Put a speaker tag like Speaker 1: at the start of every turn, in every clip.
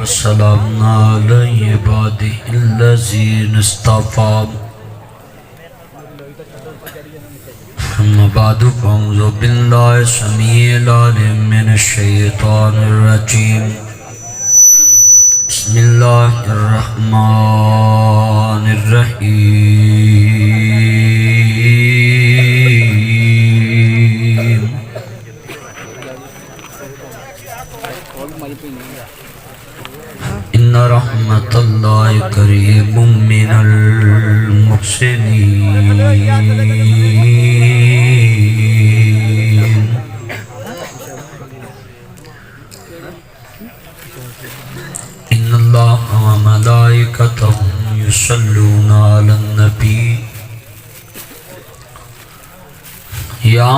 Speaker 1: وسلام علی عبادہ الذین اصطفیٰ اما بعد فاعوذ باللہ السمیع العلیم من الشیطان الرجیم بسم اللہ الرحمن الرحیم ان رحمت اللہ قریب من المحسنین ان اللہ و ملائکتہ یصلون علی النبی یا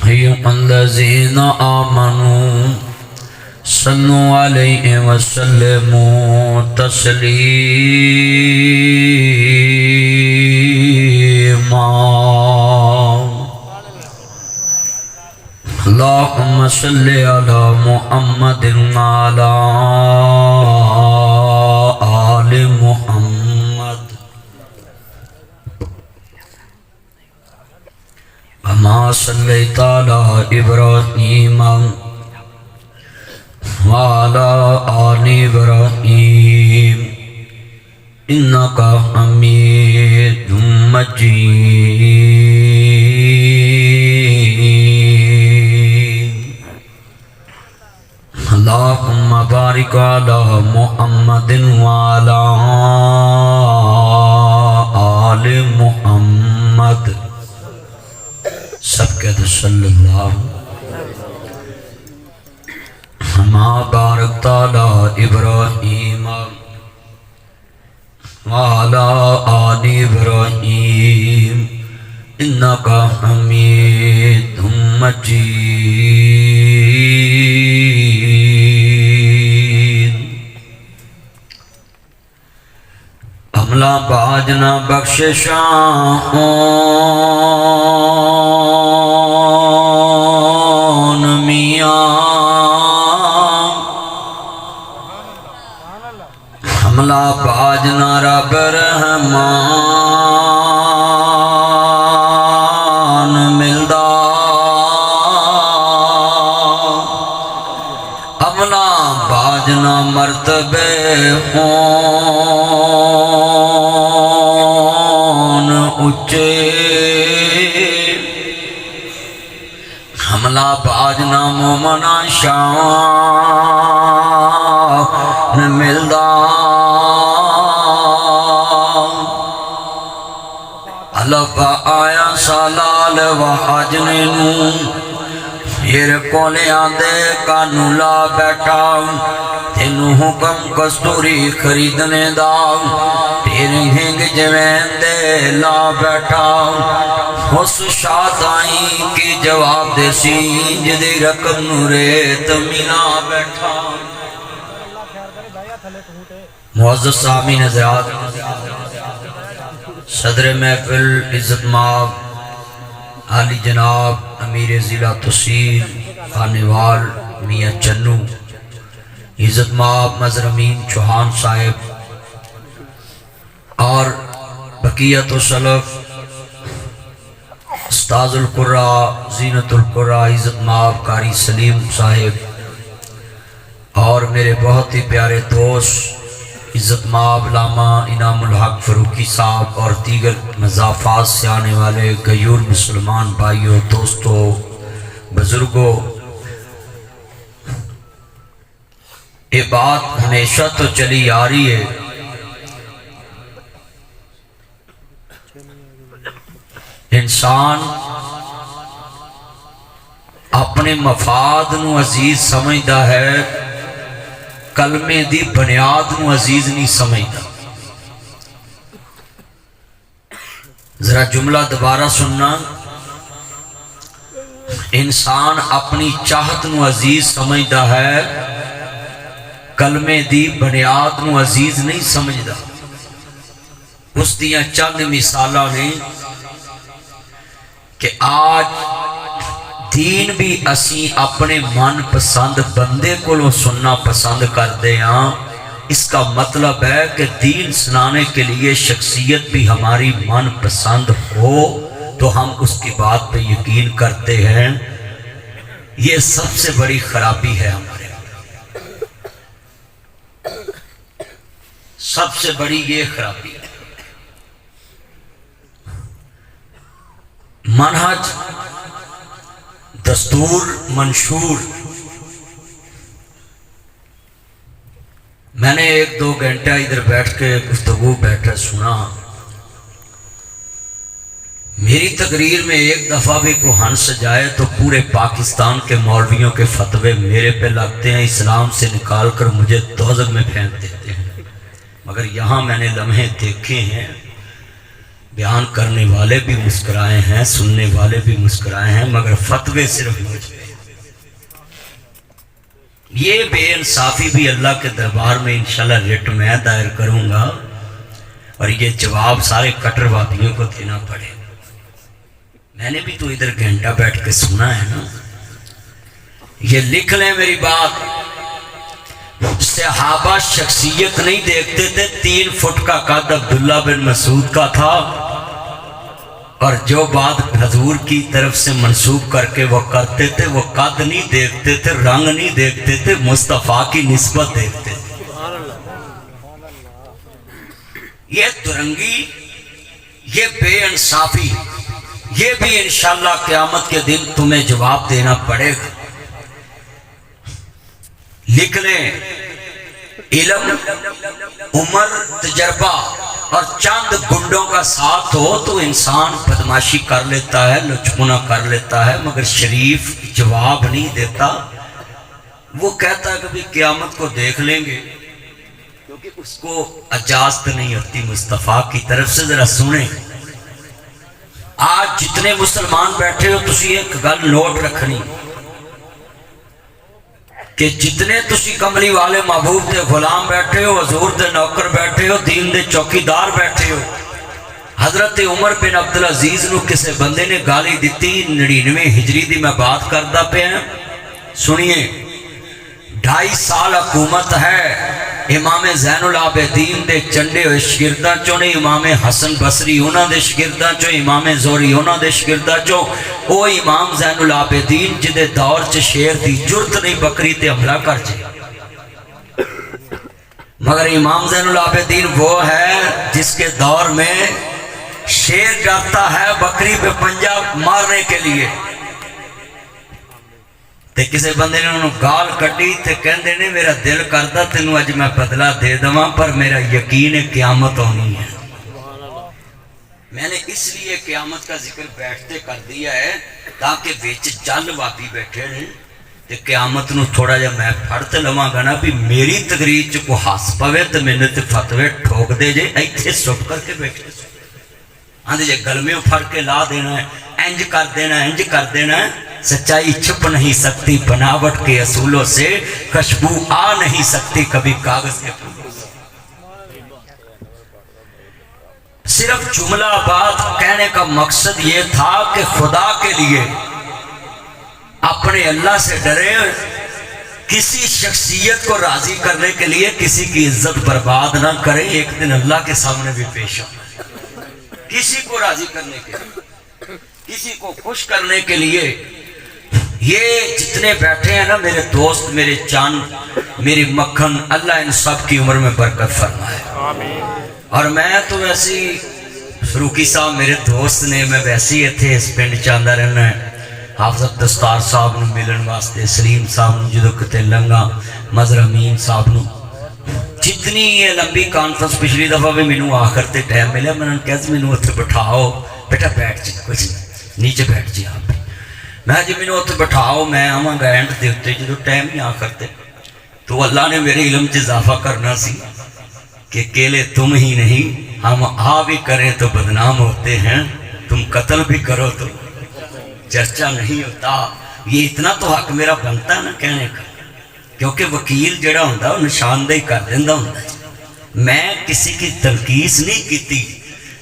Speaker 1: ایھا الذین آمنوا صلوا علیہ وسلموا تسلیما اللہم صل علی محمد وعلی آل محمد کما صلیت علی ابراہیم وعلى آل إبراهيم إنك حميد مجيد اللهم بارك على محمد وعلى آل محمد سب کہتے صلی اللہ ما بارکت علی ابراہیم وعلی آل ابراہیم انکا حمید مجید عملہ باجنا بخششان میاں حملہ باجنا رب رحمان ملدا حملہ باجنا مرتبے ہون اچے حملہ باجنا مومنہ شان ملدا علف آیا سالال و حجنینو پھر کولے آندے کانو لا بیٹھا تینو حکم کستوری خریدنے دا پھر ہنگ جوین دے لا بیٹھا اس شاعت آئیں کی جواب دے سی جدی رقم نوریت مینا بیٹھا معزز سامعین حضرات صدر محفل عزت مآب عالی جناب امیر ضلع تحصیل خانیوال میاں چنو عزت مآب مظہر امین چوہان صاحب اور بقیت و سلف استاذ القرآ زینت القرآ عزت مآب قاری سلیم صاحب اور میرے بہت ہی پیارے دوست عزت مآب علامہ انعام الحق فروقی صاحب اور دیگر مضافات سے آنے والے غیور مسلمان بھائیوں دوستوں بزرگوں یہ بات ہمیشہ تو چلی آ رہی ہے انسان اپنے مفاد نو عزیز سمجھدا ہے کلمے دی بنیاد نو عزیز نہیں سمجھدا ذرا جملہ دوبارہ سننا انسان اپنی چاہت نو عزیز سمجھدا ہے کلمے دی بنیاد نو عزیز نہیں سمجھدا اس دیاں چند مثالاں نے کہ آج دین بھی اسی اپنے من پسند بندے کو سننا پسند کرتے ہیں، اس کا مطلب ہے کہ دین سنانے کے لیے شخصیت بھی ہماری من پسند ہو تو ہم اس کی بات پہ یقین کرتے ہیں۔ یہ سب سے بڑی خرابی ہے ہمارے، سب سے بڑی یہ خرابی ہے۔ منہج، دستور، منشور، میں نے 1-2 گھنٹہ ادھر بیٹھ کے گفتگو بیٹھا سنا، میری تقریر میں ایک دفعہ بھی کوئی ہنس جائے تو پورے پاکستان کے مولویوں کے فتوے میرے پہ لگتے ہیں، اسلام سے نکال کر مجھے دوزخ میں پھینک دیتے ہیں۔ مگر یہاں میں نے لمحے دیکھے ہیں، بیان کرنے والے بھی مسکرائے ہیں، سننے والے بھی مسکرائے ہیں، مگر فتوے صرف مجھ پہ۔ یہ بے انصافی بھی اللہ کے دربار میں انشاءاللہ رٹ میں دائر کروں گا، اور یہ جواب سارے کٹر وادیوں کو دینا پڑے۔ میں نے بھی تو ادھر گھنٹہ بیٹھ کے سنا ہے نا۔ یہ لکھ لیں میری بات، صحابہ شخصیت نہیں دیکھتے تھے، 3 فٹ کا قد عبداللہ بن مسعود کا تھا، اور جو بات حضور کی طرف سے منسوب کر کے وہ کرتے تھے، وہ قد نہیں دیکھتے تھے، رنگ نہیں دیکھتے تھے، مصطفیٰ کی نسبت دیکھتے تھے۔ یہ درنگی، یہ بے انصافی، یہ بھی انشاءاللہ قیامت کے دن تمہیں جواب دینا پڑے گا۔ لکھ لیں، علم، عمر، تجربہ اور چند گنڈوں کا ساتھ ہو تو انسان بدماشی کر لیتا ہے، لچکنا کر لیتا ہے، مگر شریف جواب نہیں دیتا۔ وہ کہتا ہے کہ بھی قیامت کو دیکھ لیں گے، کیونکہ اس کو اجازت نہیں ہوتی مصطفیٰ کی طرف سے۔ ذرا سنیں، آج جتنے مسلمان بیٹھے ہو تسی ایک گل نوٹ رکھنی کہ جتنے تسی کملی والے محبوب دے غلام بیٹھے ہو، حضور دے نوکر بیٹھے ہو، دین دے چوکیدار بیٹھے ہو، حضرت عمر بن عبدالعزیز نو کسے بندے نے گالی دیتی، 99 ہجری دی میں بات کردہ پہ ہیں، سنیے، 2.5 سال حکومت ہے، امام زین العابدین دے چنڈے ہوئے شگرداں چوں نے، امام حسن بصری انہاں دے شگرداں چوں، امام زہری انہاں دے شگرداں چوں، او امام زین العابدین جدے دور چ شیر دی جرت نہیں بکری تے حملہ کر جائے۔ مگر امام زین العابدین وہ ہے جس کے دور میں شیر ڈرتا ہے بکری پہ پنجہ مارنے کے لیے، تے کسے بندے نے انہوں گال کٹی تے کہندے نے میرا دل کردا تینوں اج میں بدلہ دے دواں، پر میرا یقین قیامت ہونی ہے۔ میں نے اس لیے قیامت کا ذکر بیٹھتے کر دیا ہے تاکہ وچ جل وادی بیٹھے ہیں تے قیامت نو تھوڑا جا میں پھڑتے لواں گا نا، بھی میری تقریر چ کو ہس پوے تے میں نے تے فتوے ٹھوک دے جے ایتھے سپ کر کے بیٹھے آندے جے گلمیوں پھڑ کے لا دینا ہے، انج کر دینا ہے، انج کر دینا ہے۔ سچائی چھپ نہیں سکتی بناوٹ کے اصولوں سے، خوشبو آ نہیں سکتی کبھی کاغذ کے پھولوں سے۔ صرف جملہ بات کہنے کا مقصد یہ تھا کہ خدا کے لیے اپنے اللہ سے ڈرے، کسی شخصیت کو راضی کرنے کے لیے کسی کی عزت برباد نہ کریں، ایک دن اللہ کے سامنے بھی پیش ہو۔ کسی کو راضی کرنے کے لیے، کسی کو خوش کرنے کے لیے، یہ جتنے بیٹھے ہیں نا میرے دوست، میرے چاند، میری مکھن، اللہ ان سب کی عمر میں برکت فرمائے۔ اور میں تو ویسی فروقی صاحب میرے دوست نے، میں ویسی اتھے اس پنڈ چاندہ رہنا ہے، حافظ دستار صاحب نو ملن واسطے، سلیم صاحب نو جدو کتے لنگا، مظہر امین صاحب نو، جتنی یہ لمبی کانفرنس پچھلی دفعہ بھی مینوں آخر تے ٹائم ملیا، میں نے کہا مینوں اتھے بٹھاؤ، بیٹا بیٹھ جی، کچھ نیچے بیٹھ جی آپ، میں جی مینوں اتھے بٹھاؤ، میں آواں گا اینڈ دے اتے جدو ٹائم ہی آخر تے، تو اللہ نے میرے علم چ اضافہ کرنا سی کہ کیلے تم ہی نہیں، ہم آ بھی کریں تو بدنام ہوتے ہیں، تم قتل بھی کرو تو چرچا نہیں ہوتا۔ یہ اتنا تو حق میرا بنتا ہے نا کہنے کا، کیونکہ وکیل جڑا ہوندہ وہ نشاندہی کر دیندہ ہوندہ ہے۔ میں کسی کی تنقیص نہیں کیتی،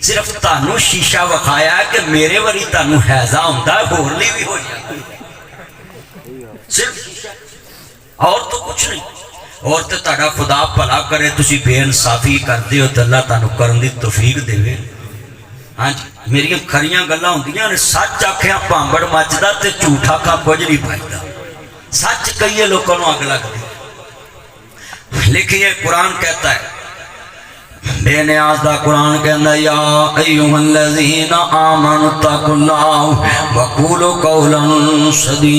Speaker 1: صرف تانوں شیشہ وکھایا ہے کہ میرے وری تانوں حیضہ ہوندہ ہے، بورلی بھی ہو جاتا ہے۔ صرف اور تو کچھ نہیں. اور تو تہاڈا خدا بھلا کرے تسی بے انصافی کرتے ہو تو اللہ تانوں کرن دی توفیق دے. ہاں جی میری کھریاں گلاں ہوندیاں نے سچ آکھیاں پانبڑ مچدا تے جھوٹا کا کچھ نہیں پائدا. سچ کئیے لوگوں کو اگ لگتی. لیکن قرآن کہتا ہے بے نیاز دا قرآن کہندا یا ایھا الذین آمنوا اتقوا اللہ وقولوا قولا سدیدا.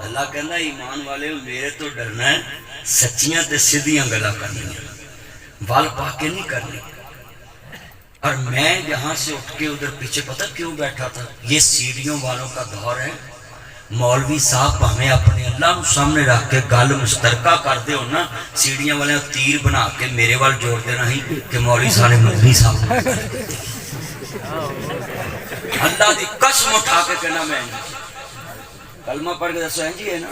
Speaker 1: اللہ کہندا ایمان والے میرے تو ڈرنا ہے, سچیاں تے سیدھیاں گلاں کرنیاں, وال پا کے نہیں کرنی. اور میں یہاں سے اٹھ کے ادھر پیچھے پتہ کیوں بیٹھا تھا؟ یہ سیڑھیوں والوں کا دور ہے. مولوی صاحب ہمیں اپنے اللہ سامنے رکھ کے گل مشترکہ کرتے ہو نا, سیڑھیاں والے تیر بنا کے میرے وال جوڑ دینا ہی کہ مولوی سارے مدنی صاحب اللہ دی قسم اٹھا کے کہنا میں کلمہ پڑھ کے دسو جی ہے نا.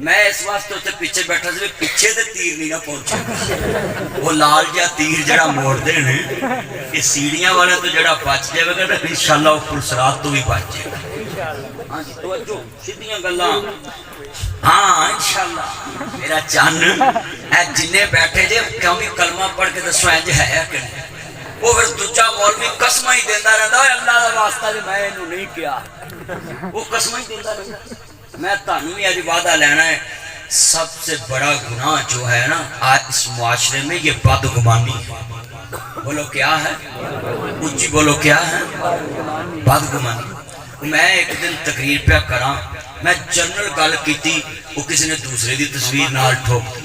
Speaker 1: میں اس واسطے اتنے پیچھے بیٹھا سی پیچھے تے تیر نہیں نہ پہنچے. وہ لال جہا تیر جڑا موڑتے ہیں یہ سیڑھیاں والے تو جڑا بچ جائے گا انشاءاللہ وہ پرسرات تو بھی بچ جائے گا. ہاں جی توجہ سیدھیاں گلاں. ہاں انشاءاللہ میرا چن اے جنے بیٹھے جے کیوں بھی کلمہ پڑھ کے دسو انج ہے کہ نہیں. وہ پھر دوجا مولوی قسماں ہی دیندا رہندا ہے اللہ دا واسطہ جے میں اینوں نہیں کیا. وہ قسماں ہی دیندا رہندا. میں تانوں بھی اج وعدہ لینا ہے, سب سے بڑا گناہ جو ہے نا آج اس معاشرے میں یہ بدگمانی ہے. بولو کیا ہے؟ اونچی بولو کیا ہے؟ بدگمانی. میں ایک دن تقریر پہ کراں, میں جنرل گل کیتی, وہ کسی نے دوسرے دی تصویر نال ٹھوکتی.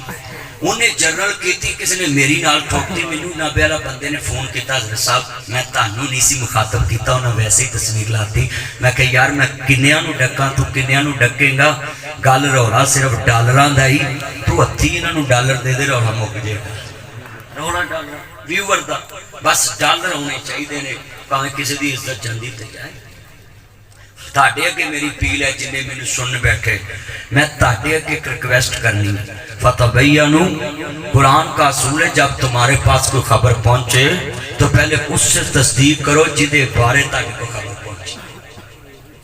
Speaker 1: انہیں جنرل کیتی کسی نے میری نال ٹھوکتی. مینوں نابے والا بندے نے فون کیتا حضرت صاحب میں تانوں نہیں سی مخاطب کیتا, انہیں ویسے ہی تصویر لاتی. میں کہ یار میں کنیاں نو ڈکاں تو کنیاں نو ڈکیں گا, گل رولا صرف ڈالراں دا ہی, تو ہتھی انہاں نو ڈالر دے دے رولا مک جائے گا. رولا ڈالر ویور دا بس ڈالر ہونے چاہیے نے, بھاویں کسی دی عزت جاندی تے جائے. تاڑے اگے میری پیل ہے جنہیں میں سن بیٹھے, میں تاڑے اگے ایک ریکویسٹ کرنی ہے. فتبینوا, قرآن کا اصول ہے جب تمہارے پاس کوئی خبر پہنچے تو پہلے اس سے تصدیق کرو جدے بارے تک کوئی خبر پہنچے.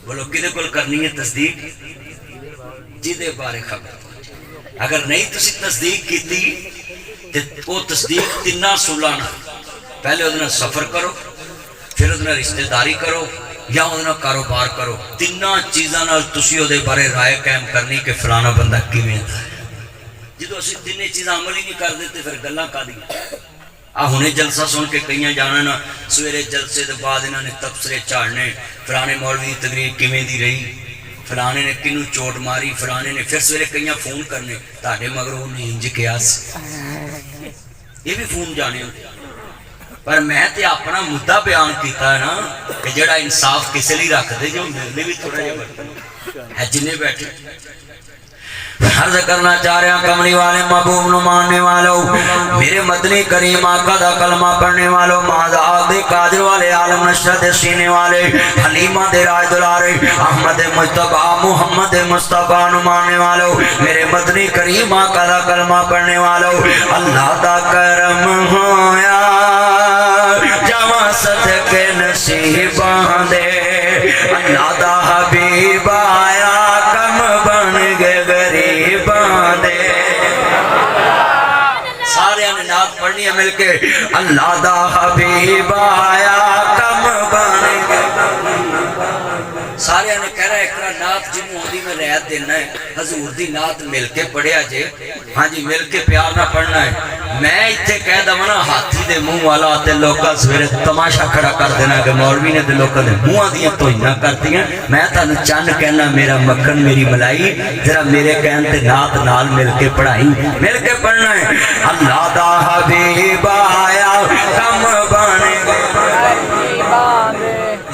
Speaker 1: بولو کدے کول کرنی ہے تصدیق؟ جدے بارے خبر پہنچے. اگر نہیں تسی تصدیق کیتی تو وہ تصدیق تینہ سلانا, پہلے ادھنا سفر کرو, پھر ادھنا رشتہ داری کرو, یا ادھنا کاروبار کرو. تینہ چیزاں نال تسی ادھے بارے رائے قائم کرنی کہ فلانا بندہ کیویں دا ہے. جدو اسی تینیں چیزاں عمل ہی نہیں کر دیتے پھر گلاں کادی. ہنے جلسہ سن کے کئیاں جانا نا, سویرے جلسے دے بعد انہاں نے تبصرے چاڑنے, فلانے مولوی دی تقریر کیویں دی رہی, فلانے نے کنوں چوٹ ماری, فلانے نے. پھر سویرے کئیاں فون کرنے تہاڈے مگروں نے انج کیا سی, یہ بھی فون جانے ہوندے. پر میں تے اپنا مدعا بیان کیتا ہے نا کہ جڑا انصاف کسے لیے رکھ دے جو میرے بھی تھوڑا جہا برتن ہے. جنے بیٹھے عرض کرنا چاہ رہے ہیں کملی والے محبوب نو ماننے والوں, میرے مدنی کریم آقا دا کلمہ پڑھنے والوں, مازاد دے قادر والے, عالم نشرت سینے والے, حلیمہ دے راج دلارے, احمد مصطفیٰ محمد مصطفیٰ نو ماننے والوں, میرے مدنی کریم آقا دا کلمہ پڑھنے والوں. اللہ دا کرم ہویا جوان صدقے نصیباں دے, اللہ دا حبیب آیا کم بن گئے غریباں دے. سارے نے نعت پڑھنی ہے مل کے, اللہ دا حبیب آیا کم بن گئے. سارے نے کہہ رہا ہے اکرا نعت جنہوں ہوندی میں رعایت دینا ہے, حضور دی نعت مل کے پڑھیا جے. ہاں جی مل کے پیار نہ پڑھنا ہے. میں اتھے کہہ دوں نا ہاتھی دے منہ والا تے لوکاں سویرے تماشا کھڑا کر دینا کہ مولوی نے تے لوکاں دے منہاں دیاں توہیناں کرتیاں. میں تانوں چند کہنا میرا مکھن میری ملائی, ذرا میرے کہن تے نعت نال مل کے پڑھائی, مل کے پڑھنا ہے. اللہ دا حبیب آیا کم بن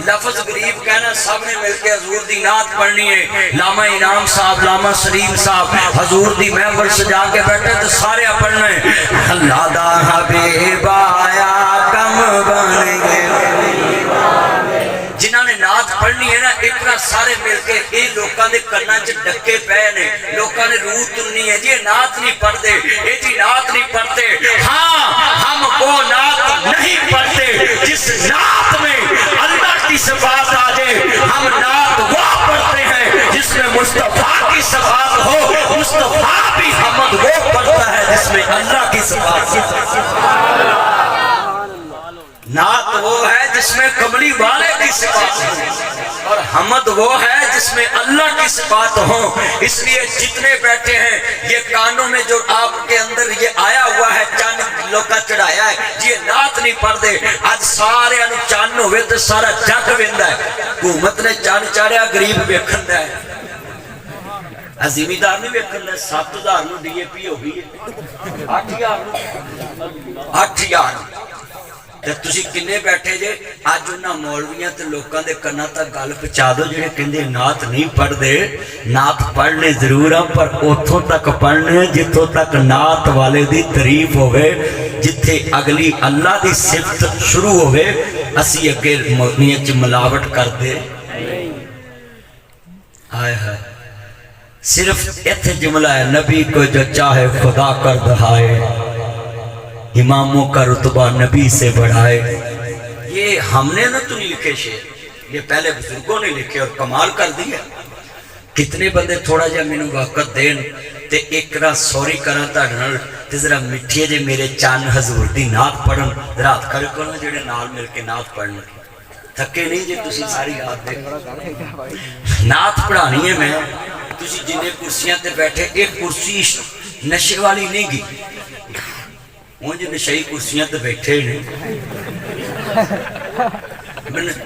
Speaker 1: لفظ غریب کہنا, سب نے مل کے حضور دی نعت پڑھنی ہے. لاما انعام صاحب, لاما سلیم صاحب حضور دی محفل سجا کے بیٹھے تو سارے پڑھنا ہے. اللہ دا حبیب آیا کم بن گئے. جنہاں نے نعت پڑھنی ہے نا اتنا سارے مل کے یہ لوگوں کے کنا چ ڈکے پے نے لوگوں نے روح تننی ہے جی نعت نہیں پڑھتے یہ جی نعت نہیں پڑھتے ہاں ہم وہ نعت نہیں پڑھتے جس نعت میں اللہ کی صفات آ جائے ہم نعت وہ پڑھتے ہیں جس میں مصطفیٰ کی صفات ہو مصطفیٰ بھی حمد وہ پڑھتا ہے جس میں اللہ کی صفات نعت وہ ہے جس میں کملی والے کی صفات ہوں اور حمد وہ ہے جس میں اللہ کی صفات ہوں اس لیے جتنے بیٹھے ہیں یہ کانوں میں جو آپ کے اندر یہ آیا ہوا ہے چاند لوکا چڑھایا ہے یہ نعت نہیں پڑھتے آج سارے انو چاند ہوئے تو سارا جگ ویندا ہے حکومت نے چاند چاڑیا غریب ویکھندا ہے زمیندار نہیں ویکھندا 7000 نو ڈی اے پی ہو گئی 8000 تے تسی کنے بیٹھے جے اج انہاں مولویاں تے لوکاں دے کنا تک گل پہنچا دو جڑے کہندے نعت نہیں پڑھدے نعت پڑھنے ضرور ہیں پر اوتھوں تک پڑھنے جتھوں تک نعت والے دی تعریف ہوئے جتھے اگلی اللہ دی صفت شروع ہوئے اسی اگے نیت ملاوٹ کر دے آئے ہائے صرف ایتھے جملہ ہے نبی کو جو چاہے خدا کر دہائے اماموں کا رتبہ نبی سے بڑھائے یہ ہم نے نہ تو نہیں لکھے شعر یہ پہلے بزرگوں نے لکھے اور کمال کر دیا کتنے بندے تھوڑا جا میں نے وقت دین تے اقرا سوری کرنا تاڑنال تے ذرا مٹھیے جے میرے چاند حضور دی نعت پڑھن رات کرے کرنا جڑے نال مل کے نعت پڑھن تھکے نہیں جے تسی ساری رات دیکھ نعت پڑھانی ہے میں تسی جنہیں کرسیاں تے بیٹھے ایک کرسی نشے والی نہیں گی مجھے نشائی کرسیاں تے بیٹھے نہیں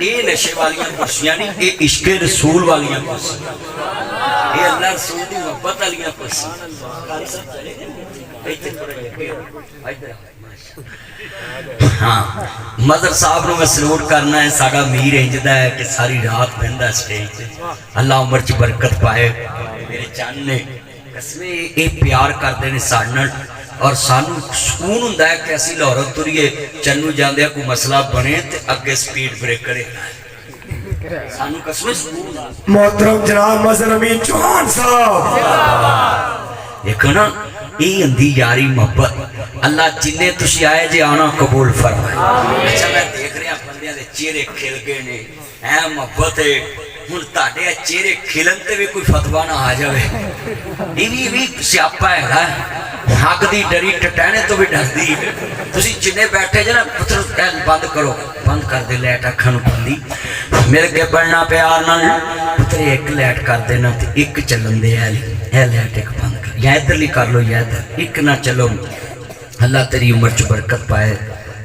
Speaker 1: یہ نشے والیاں کرسیاں نہیں یہ عشق رسول والیاں کرسیاں یہ اللہ رسول دی محبت والیاں کرسیاں ہاں مدر صاحب نو میں سلوٹ کرنا ہے ساڑا میر انجدہ ہے کہ ساری رات بہندہ سٹیج سے اللہ عمر چی برکت پائے میرے چاند نے قسمیں ایک پیار کر دینے ساڑھنا اور سانو سکون ہوندا ہے کہ اسی لاہور تریے چنو جاندے کوئی مسئلہ بنے تے اگے سپیڈ بریک کرے سانو قسمیں سکون
Speaker 2: محترم جناب مظہر امین چوہان صاحب
Speaker 1: دیکھو نا یہ اندھی یاری محبت اللہ جنہیں تسی آئے جے آنا قبول فرمائے اچھا میں دیکھ رہے ہیں بندیاں دے چہرے کھل گئے نے اے محبت ہے ہن تاڑے چہرے کھلن تے بھی کوئی فتویٰ نہ آ جاوے یہ بھی سیاپا ہے حق دی ڈری ٹٹینے تو بھی ڈر دی تسی جنہیں بیٹھے جنا پتر بند کرو بند کر دے لیٹ اکھاں نو بندی مل کے پڑھنا پیار نال پتر ایک لیٹ کر دینا تے ایک چلن دے اے لیٹ ایک بند کر یا ادھر لی کر لو یا ادھر ایک نہ چلو اللہ تیری عمر چ برکت پائے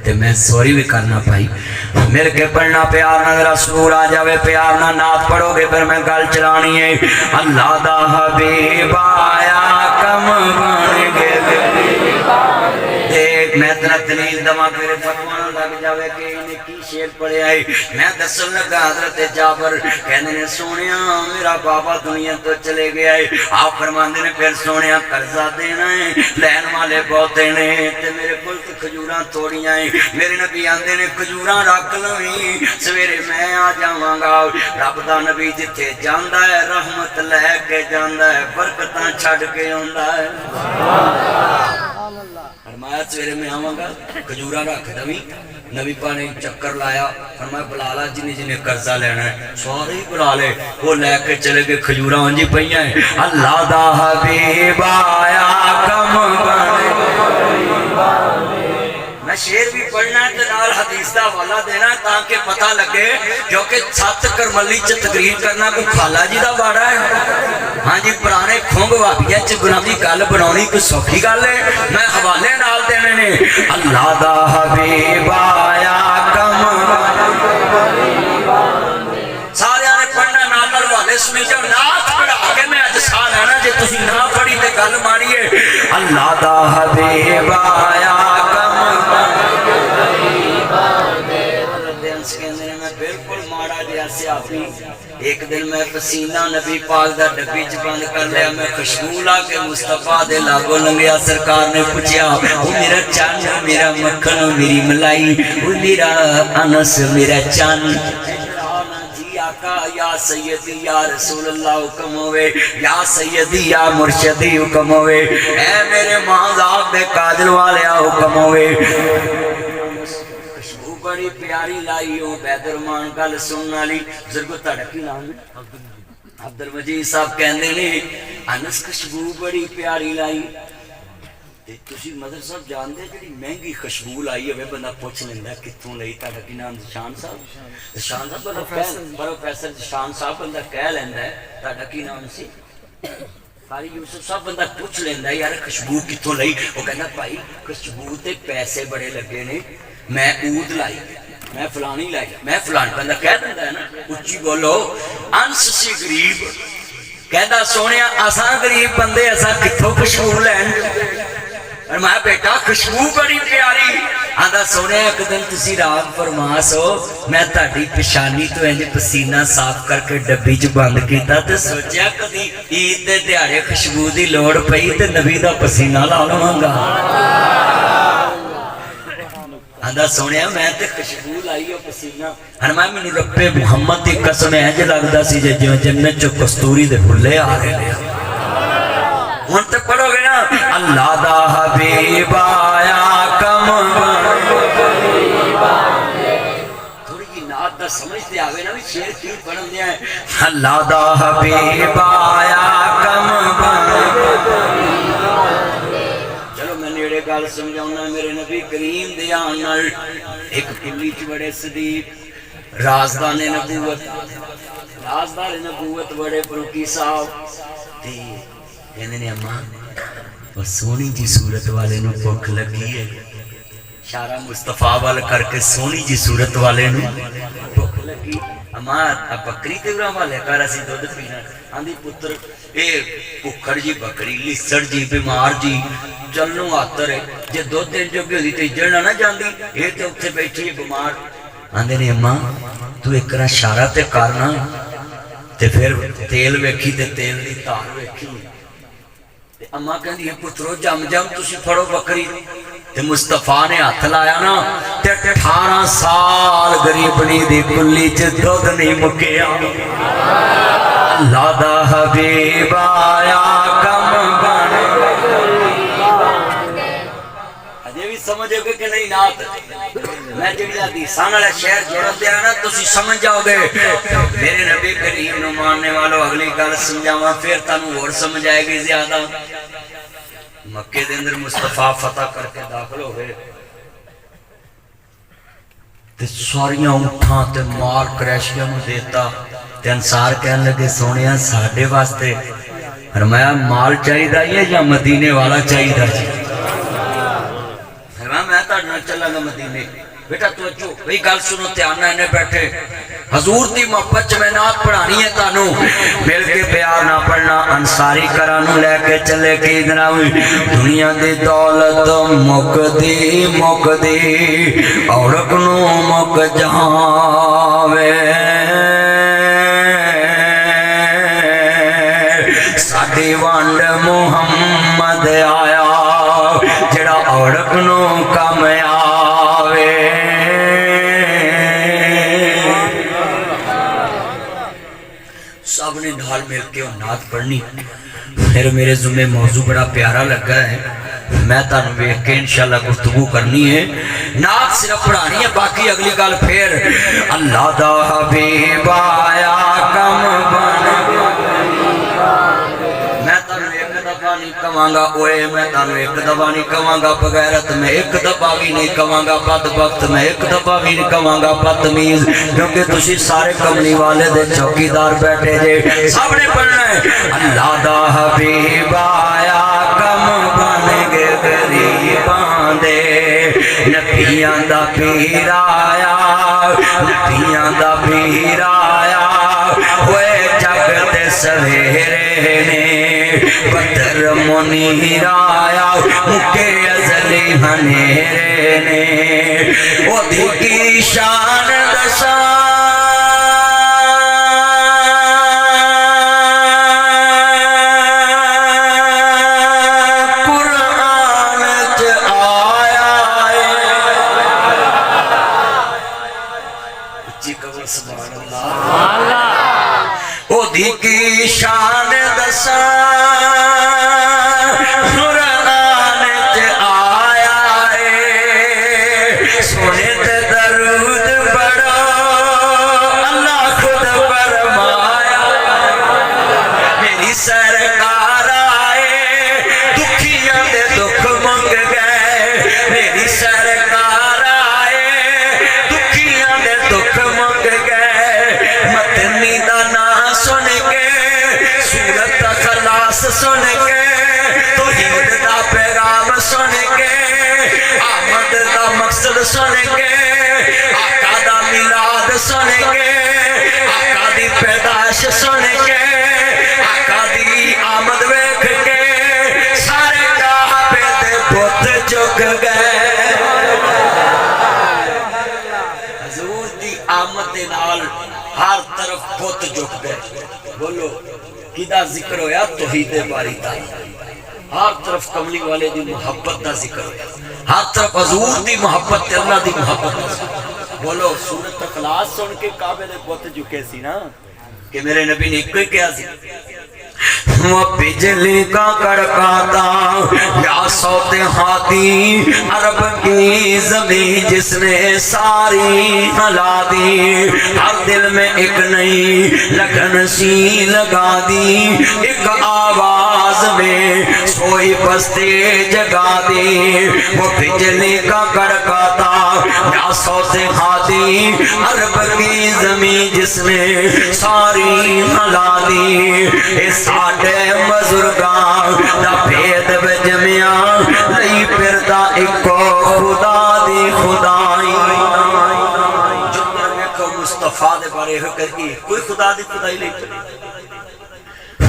Speaker 1: تے میں سوری بھی کرنا پائی مل کے پڑھنا پیار نہ ذرا سرور آ جاوے پیار نہ نعت پڑھو گے پھر میں گل چلانی ہے اللہ دا حبیب آیا کم بن گئے دیکھ میں تنا تنیز دماغ میرے فرمان لگ جاوے کہ انہیں کی شیر پڑے آئی میں دسل لگا حضرت جابر کہنے نے سونیا میرا بابا دنیا تو چلے گیا ہے آپ فرماندے نے پھر سونیا قرضہ دینا ہے لین والے بہتے نے تے میرے کل تے کھجوراں توڑیاں ہیں میرے نبی آندے نے کھجوراں رکھ لویں سویرے میں آ جاواں گا رب دا نبی جتھے جاندا ہے رحمت لے کے جاندا ہے برکتاں چھڈ کے آندا ہے فرمایا سویرے میں آواں گا کھجوراں رکھ دویں نبی پاک نے چکر لایا فرمایا بلالا جنہیں جنہیں قرضہ لینا ہے سارے ہی بلا لے وہ لے کے چلے گئے کھجوراں انجی پئیاں ہیں اللہ دا حبیب آیا کم بن میں شیر بھی پڑھنا ہے تو نال حدیث دا حوالہ دینا تاکہ پتہ لگے کیونکہ چھت کرملی چ تقریر کرنا کوئی خالہ جی دا باڑا ہے ہاں جی پرانے کھونگ وابیہ چ گناہی گل بناونی کوئی سوکھی گل ہے میں حوالے نال دینے نے اللہ دا حبیب آیا کم سارے نے پڑھنا نال حوالے سنی جاؤ نعت پڑھا کے میں اج سال ہے نا جے تسی نہ پڑھی تے گل ماری ہے اللہ دا حبیب آیا ایک دن میں پسینہ نبی پاک دا ڈبی چ بند کر لیا میں خوشبو لا کے مصطفیٰ دے لاگو لنگیا سرکار نے پوچھیا وہ میرا چاند میرا مکھن میری ملائی وہ میرا انس میرا چاند جی آقا یا سیدی یا رسول اللہ حکم ہوئے یا سیدی یا مرشدی حکم ہوئے اے میرے مہذاب دے کاجل والے حکم ہوئے خوشبو بڑی پیاری لائی ہوں بیدرمان گل سننا لی بزرگو تڑکی نام عبدالمجید صاحب کہندے نے انس خوشبو بڑی پیاری لائی تسی مدر صاحب جان دے جڑی مہنگی خوشبو لائی ہوئے بندہ پوچھ لیندہ کتوں لئی تاکہ کی نام شان صاحب شان صاحب پروفیسر شان صاحب بندہ کہہ لیندہ ہے تاکہ کی نام سی قاری یوسف صاحب بندہ پوچھ لیندہ ہے یار خوشبو کتوں لئی وہ کہنا بھائی خوشبو تے پیسے بڑے لگے نے میں عود لائی میں فلانی لائی میں فلانی بندہ کہہ دیندہ ہے نا اچھی بولو انس سی غریب کہندہ سونیا آسان غریب بندے ایسا کتوں خوشبو لین اور میں بیٹا خوشبو بڑی پیاری آدھا سونے ایک دن تسی رات فرما سو میں تاڑی پشانی تو اینجے پسینہ صاف کر کے ڈبی جو بند کیتا تے سوچیا کدی عید دے دیارے خوشبو دی لوڑ پئی تے نبی دا پسینہ لا لواں گا آدھا سونے میں تے خوشبو لائی ہو پسینہ اور میں نے رب محمد دی قسم اینجے لگدا سی جو جنت جو کستوری دے پھلے آ رہے ہیں ہن تے پڑھو گے نا اللہ دا حبیب آیا کم تھوڑی جی نعت دا سمجھتے آوے نا بھی شیر کیوں پڑھن دیا ہے اللہ دا حبیب آیا کم چلو میں نیڑے گال سمجھاؤں میرے نبی کریم دیا انر ایک کلی چ بڑے صدیق رازدان نبوت بڑے فروکی صاحب تے کہنے نے اماں اور سونی جی صورت والے نو بھوک لگی ہے اشارہ مصطفیٰ والا کر کے سونی جی صورت والے نو بھوک لگی اماں بکری تے گرام والے کر اسی دودھ پینا آندھی پتر اے پکھر جی بکری لسڑ جی بیمار جی چلنوں آتر ہے جے دودھ دن جو کہ ہوئی تے جڑنا نہ جاندی اے تے اتھے بیٹھی ہے بیمار آندھے نے اماں تو ایک کرا اشارہ تے کرنا تے پھر تیل ویکھی تے تیل دی تار ویکھی اماں کہندی ہے پترو جم جم تسی پھڑو بکری تے مصطفیٰ نے ہاتھ لایا نا تے 18 سال غریبنی دی کلی چ دودھ نہیں مکیا اللہ دا حبیب آیا کم بن اجے بھی سمجھو گے کہ نہیں نات میں جڑی حدیثاں والا شعر جوڑ دیا نا تسی سمجھ جاؤ گے میرے نبی کریم نو ماننے والوں اگلی گل سمجھاواں پھر تانوں اور سمجھ آئے گی زیادہ مکے دے اندر مصطفیٰ فتح کر کے داخل ہو گئے تے ساریاں اٹھاں تے مال قریشیاں نو دیتا تے انصار کہنے لگے سونیا ساڈے واسطے فرمایا مال چاہیدا ہے یا مدینے والا چاہیدا جی فرمایا میں تاڑے نال چلاں گا مدینے بیٹا توجہ بھئی گل سنو دھیان نال نے بیٹھے حضور دی محبت میں نعت پڑھانی ہے تانو مل کے پیار نہ پڑھنا انصاری کرانو لے کے چلے کے ادنا دنیا دی دولت مک دی عورت نو مک جہاوے ساڈی وانڈ محمد آیا جڑا عورت نو کم آوے سب نے ڈھال مل کے نعت پڑھنی پھر میرے ذمہ موضوع بڑا پیارا لگا ہے میں تانوں ویکھ کے انشاءاللہ گفتگو کرنی ہے نعت صرف پڑھانی ہے باقی اگلی گل پھر اللہ دا حبیب آیا کم بن میں تانوں ایک دفعہ نہیں کہاں گا اوئے میں تانوں ایک دفعہ نہیں کہاں گا بغیرت میں ایک دفعہ بھی نہیں کہاں گا بدبخت میں ایک دفعہ بھی نہیں کہاں گا بدتمیز کیونکہ تسی سارے کملی والے دے چوکیدار بیٹھے جے سب نے پڑھنا ہے اللہ دا حبیب آیا کم بن گے غریباں دے نبیاں دا پیر آیا نبیاں دا پیر آیا ہوئے جگ تے سویرے نے بدر منیر آیا مکے ازلی ہنیرے نے او دی کی شان دشان قرآن چ آیا اچھی قبر سبحان اللہ دی کی شان دسا قرآن تے آیا ہے سونے تے درود پڑھو اللہ خود فرمایا میری سرکار آئے دکھیاں دے دکھ منگ گئے میری سرکار آئے دکھیاں دے دکھ منگ گئے مدنی دا نام سن کے سورت خلاص سن کے توحید دا پیغام سن کے آمد دا مقصد سن کے آقا دا میلاد سن کے آقا دی پیدائش سن کے آقا دی آمد ویکھ کے سارے کعبے دے بت جھک گئے حضور دی آمد دے نال ہر طرف بت جھک گئے بولو کدا ذکر ہویا توحید باری تعالی ہر طرف کملی والے دی محبت دا ذکر ہویا ہر طرف حضور دی محبت تے اللہ دی محبت دا ذکر بولو سورت اخلاص سن کے کعبے دے بت جھکے سی نا کہ میرے نبی نے ایک ہی کیا سی وہ بجلی کا کڑکاتا یا صوت ہاتھی عرب کی زمین جس نے ساری ہلا دی ہر دل میں ایک نئی لگن سی لگا دی ایک آواز میں سوئی بستے جگا دی وہ بجلی کا کڑکاتا یا صوت ہاتھی عرب کی زمین جس نے ساری ہلا دی ساڈے بزرگاں دا بھید بجمیاں لئی پھردا اکو خدا دی خدائی جدر ویکھو مصطفیٰ دے بارے حکر کی کوئی خدا دی خدائی لئی چلی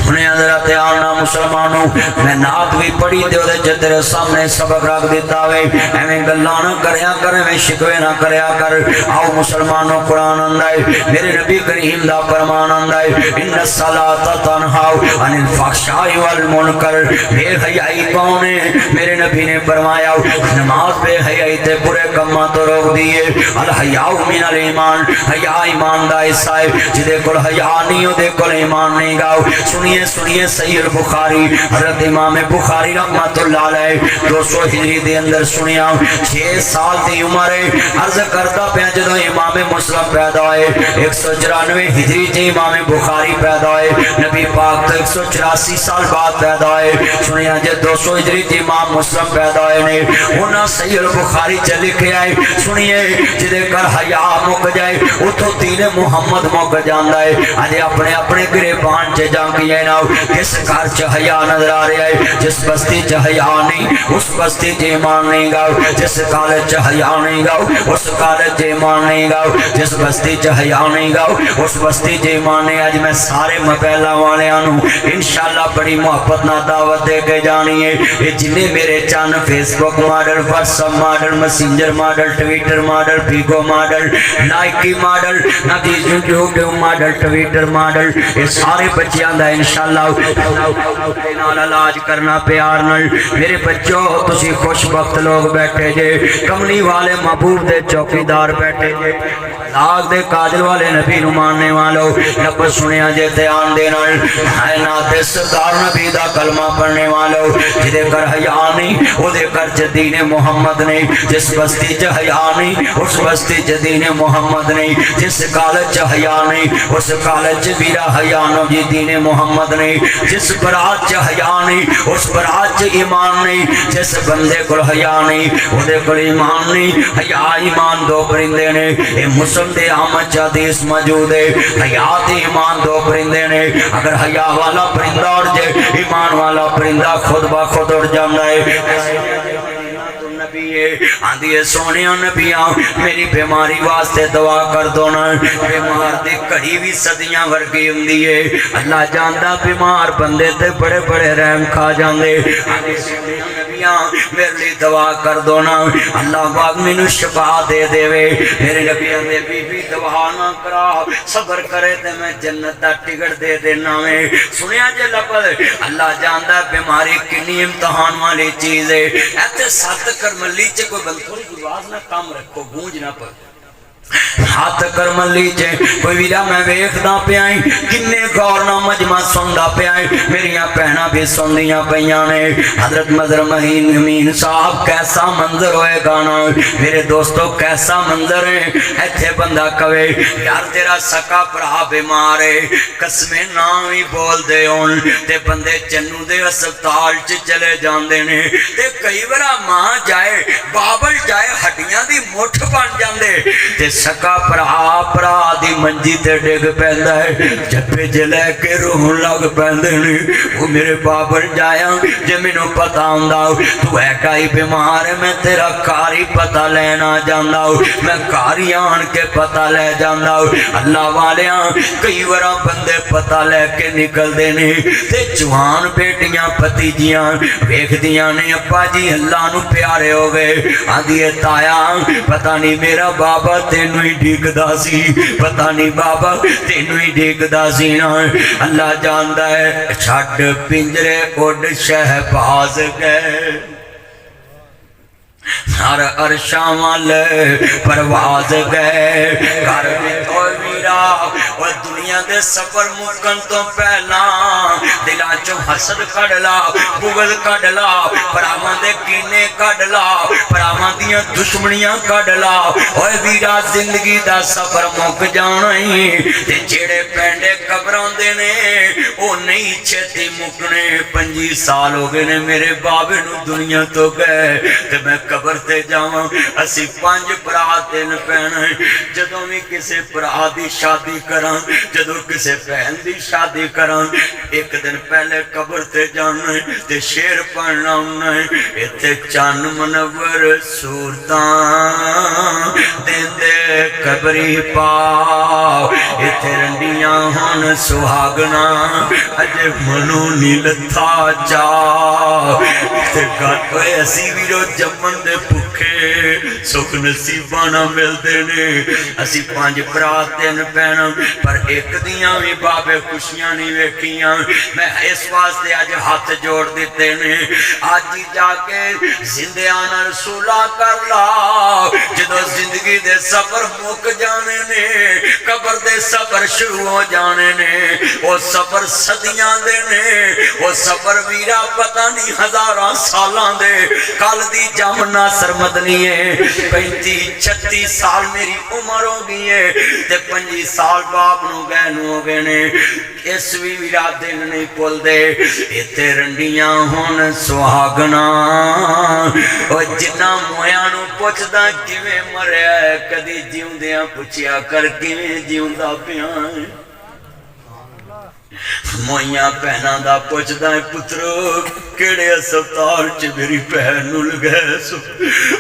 Speaker 1: انہیں حضرت آنا مسلمانوں میں نات بھی پڑھی دے دے جدر سامنے سبق رکھ دیتا ہوئے ہمیں گلہ نہ کریا کر ہمیں شکوے نہ کریا کر آؤ مسلمانوں قرآن اندائے میرے نبی کریم دا فرمان اندائے ان الصلاة تنہاؤ عن الفحشاء والمنکر بے حیائی کون ہے میرے نبی نے فرمایا نماز بے حیائی تے برے کمہ تو روک دیئے الحیاء من الایمان حیاء ایمان دا حصہ ہے جدے کل حیاء نہیں ہو دے کل ایمان نہیں گاؤ سنیے سنیے صحیح البخاری حضرت امام بخاری رحمت اللہ علیہ 200 ہجری دے اندر سنیا 6 سال دی عمر ہے عرض کرتا پیا جدوں امام مسلم پیدا ہوئے 194 ہجری جی امام بخاری پیدا ہوئے نبی پاک تو 184 سال بعد پیدا ہوئے سنیا جے 200 ہجری جی امام مسلم پیدا ہوئے نے انہاں صحیح البخاری چ لکھے آئے سنیے جدے کر حیا مک جائے اتھوں دین محمد مک جاندا ہے اجے اپنے اپنے گریبان چ جان کے کس گھر چ حیا نظر آ رہا ہے جس بستی چ حیا نہیں اس بستی چ ایمان نہیں گاؤ جس کالج چ حیا نہیں گاؤ اس کالج چ ایمان نہیں گاؤ جس بستی چ حیا نہیں گاؤ اس بستی چ ایمان نہیں اج میں سارے موبائل والیاں نو انشاءاللہ بڑی محبت نال دعوت دے کے جانی ہے یہ جنے میرے چن Facebook model WhatsApp model Messenger model Twitter model Bigo model Likee model نبی یوٹیوب ماڈل ٹویٹر ماڈل یہ سارے بچیاں دا انشاءاللہ نال علاج کرنا پیار نال میرے بچوں تسی خوش بخت لوگ بیٹھے جے کملی والے محبوب دے چوکیدار بیٹھے جے لاغ دے کاجل والے نبی نو ماننے والو لفظ سنیا جے دھیان دے نال ہے نات سردار نبی دا کلمہ پڑھنے والو جدے کر حیا نہیں او دے کر دین محمد نہیں جس بستی چ حیا نہیں اس بستی چ دین محمد نہیں جس کالج چ حیا نہیں اس کالج چ ویرا حیا نو جی دین محمد نہیں جس برات چ حیا نہیں اس برات چ ایمان نہیں جس بندے کو حیا نہیں او دے کول ایمان نہیں حیا ایمان دو پرندے نے اے مسلم دے احمد حدیث موجود ہے حیا تے ایمان دو پرندے نے اگر حیا والا پرندہ اڑ جائے ایمان والا پرندہ خود بخود اڑ جاندا ہے آندھی سونے نبیاں میری بیماری واسطے دعا کر دو نا بیمار دے کڑی بھی صدیاں ورگی ہوندی ہے اللہ جاندا بیمار بندے تے بڑے بڑے رحم کھا جاندے آندھی سونے نبیاں میرے لیے دعا کر دو نا اللہ پاک مینوں شفا دے دے میرے نبیاں دے بی بی دعا نہ کرا صبر کرے تے میں جنت دا ٹکٹ دے دینا میں سنیا جے لفظ اللہ جاندا بیماری کنی امتحان والی چیز ہے ایتھے 7 کرملی چ کوئی بند تھوڑی آواز نہ کم رکھو گونج نہ پر ہاتھ کرملی چے کوئی ویرا میں ویکھدا پیا کنے غور نال مجمع سندا پیا میری بہناں بھی سندیاں پیاں نے حضرت مظہر مہین امین صاحب کیسا منظر ہوئے گا نا میرے دوستو کیسا منظر ہے ایتھے بندہ کہے یار تیرا سکا بھرا بیمار ہے قسمیں نام ہی بول دے ہون تے بندے چنو دے ہسپتال چ چلے جاندے نے تے کئی بار ماں جائے بابل جائے ہڈیاں دی مٹھ بن جاندے تے سکا پرا دی منجی تے ڈگ پیندا ہے جپے جے لے کے روہن لگ پیندے نے وہ میرے بابر جایا جے مینوں پتہ ہوندا تو ایڈا ہی بیمار ہے میں تیرا کاری پتہ لینا جاندا میں کاری آن کے پتہ لے جاندا اللہ والیاں کئی وارا بندے پتہ لے کے نکل دے نے تے جوان بیٹیاں پتیجیاں ویکھدیاں نے ابا جی اللہ نو پیارے ہو گئے آندی ہے تایا پتہ نہیں میرا بابا تینوں ہی ڈیکدا سی پتہ نہیں بابا تینوں ہی ڈیکدا سی نا اللہ جاندا ہے چھڈ پنجرے اڈ شہباز گئے ہر عرشاں وال پرواز گئے گھر میں کوئی میرا اور دنیا دے سفر مکن تو پہلا دلاں چوں حسد کڈ لا بغض کڈ لا پراواں دے کینے کڈ لا پراواں دیاں دشمنیاں کڈ لا اوے ویرا زندگی دا سفر مک جانا ہی تے جڑے پینڈے قبراں دے نے او نہیں چھتی مکنے 25 سال ہو گئے نے میرے بابے نو دنیا تو گئے تے میں قبر تے جاواں اسی 5 بھرا 3 بہن جدوں بھی کسے بھرا دی شادی کراں جدوں کسے بہن دی شادی کراں ایک دن پہلے قبر تے جانا تے شعر پڑھنا ہونا ایتھے چن منور صورتاں دیندے قبری پا ایتھے رنڈیاں ہن سہاگنا اجے منو نہیں لتھا جا تے گھٹ ہوئے اسی ویرو جمن دے بھکھے سکھ نصیباں ملدے نے اسی 5 بھرا 3 بہن پر ایک دیاں بھی بابے خوشیاں نہیں ویکھیاں میں اس واسطے اج ہاتھ جوڑ دیتے نے اج ہی جا کے زندیاں نال صلح کر لا جدوں زندگی دے سفر مک جانے نے قبر دے سفر شروع ہو جانے نے او سفر صدیاں دے نے او سفر ویرا پتہ نہیں ہزاراں سالاں دے کل دی جم ناصر مدنی ہے 35-36 سال میری عمر ہو گئی ہے تے 25 سال باپ نو گئے نو ہو گئے نے اس بھی ویرا دن نہیں بھول دے ایتھے رنڈیاں ہن سہاگنا او جنہ مویاں نو پوچھدا کیویں مریا ہے کدی جیوندیاں پوچھیا کر کیویں جیوندا پیاں مویاں بہناں دا پوچھدا پترو کیڑے ہسپتال چ میری بہن نو لگے سو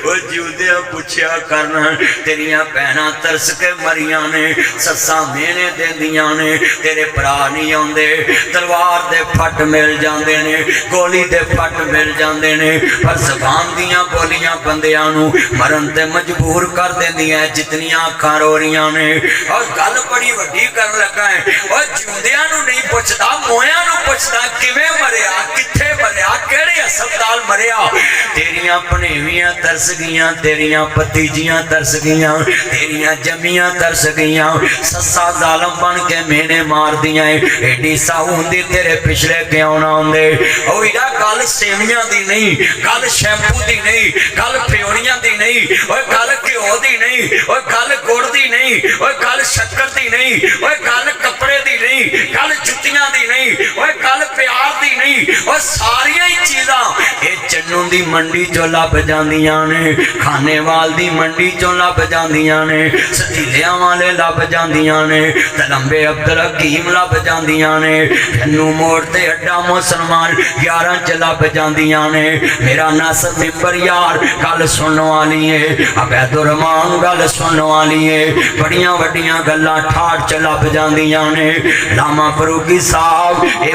Speaker 1: او جیوندیاں پوچھیا کرنا تیریاں بہناں ترس کے مریاں نے سساں مینے دیندیاں نے تیرے بھرا نہیں آندے تلوار دے پھٹ مل جاندے نے گولی دے پھٹ مل جاندے نے پر زبان دیاں بولیاں بندیاں نو مرن تے مجبور کر دیندیاں جتنیاں اکھاں رو رہیاں نے اور گل بڑی وڈی کرن لگا ہے او جیوندیاں نو نہیں پوچھدا مویاں نو پوچھدا کیویں مریا کتھے مریا کیڑے ہسپتال مریا تیریاں پنیویاں ترس گئیاں تیریاں پتیجیاں ترس گئیاں تیریاں جمیاں ترس گئیاں سسا ظالم بن کے مینے مار دیاں ایڈی سا ہوندی تیرے پچھلے کیوں نہ ہوندے او ایڈا گل سیویاں دی نہیں گل شیمپو دی نہیں گل پیونیاں دی نہیں او گل گھیو دی نہیں او گل گڑ دی نہیں او گل شکر دی نہیں او گل کپڑے دی نہیں گل جتیاں دی نہیں او گل پیار دی نہیں او ساریاں ہی چیزاں اے چنوں دی منڈی چوں لب جاندیاں نے کھانے وال دی منڈی چوں لب جاندیاں نے ستیلیاں والے لب جاندیاں نے تلمبے عبدالحکیم لب جاندیاں نے جنوں موڑ تے اڈا مسلمان 11 چ لب جاندیاں نے میرا ناصر ممبر یار گل سنن والی ہے عبید الرحمان گل سنن والی ہے بڑیاں وڈیاں گلاں ٹھاٹ چ لب جاندیاں نے لاما فروغی صاحب یہ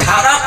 Speaker 1: 18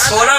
Speaker 1: 16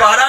Speaker 1: 12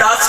Speaker 1: 10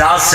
Speaker 1: 10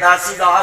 Speaker 1: 10,000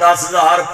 Speaker 1: 10,000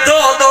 Speaker 1: 2-2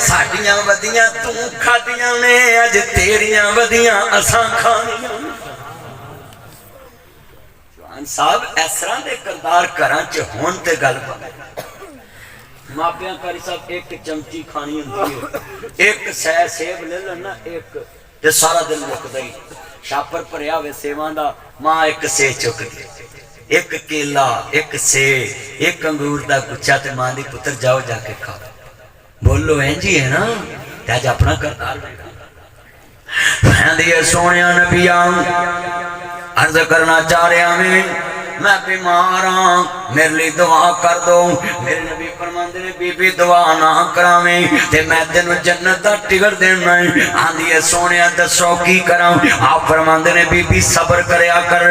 Speaker 1: ساڈیاں ودیاں تو کھادیاں نے اج تیریاں ودیاں اساں کھانیاں جوان صاحب اس طرح دے کردار گھراں چ ہون تے گل بنے ماپیاں کاری صاحب ایک چمچی کھانی ہوندی ہے ایک سہ سیب لے لینا ایک تے سارا دن مکدا ہی شاپر بھریا ہوئے سیواں دا ماں ایک سہ چک دی ایک کیلا ایک سیب ایک انگور دا گچھا تے ماں دی پتر جاؤ جا کے کھا بولو جی ہے نا تے اج اپنا کردار دی سونیا نبیاں عرض کرنا چاہ رہا میں بیمار ہاں میرے لیے دعا کر دو میرے نبی فرماندے نے بی بی دعا نہ کراویں تے میں تینوں جنت دا ٹکٹ دینا ہے آندی ہے سونیا دسو کی کراں آپ فرماندے نے بی بی صبر کریا کر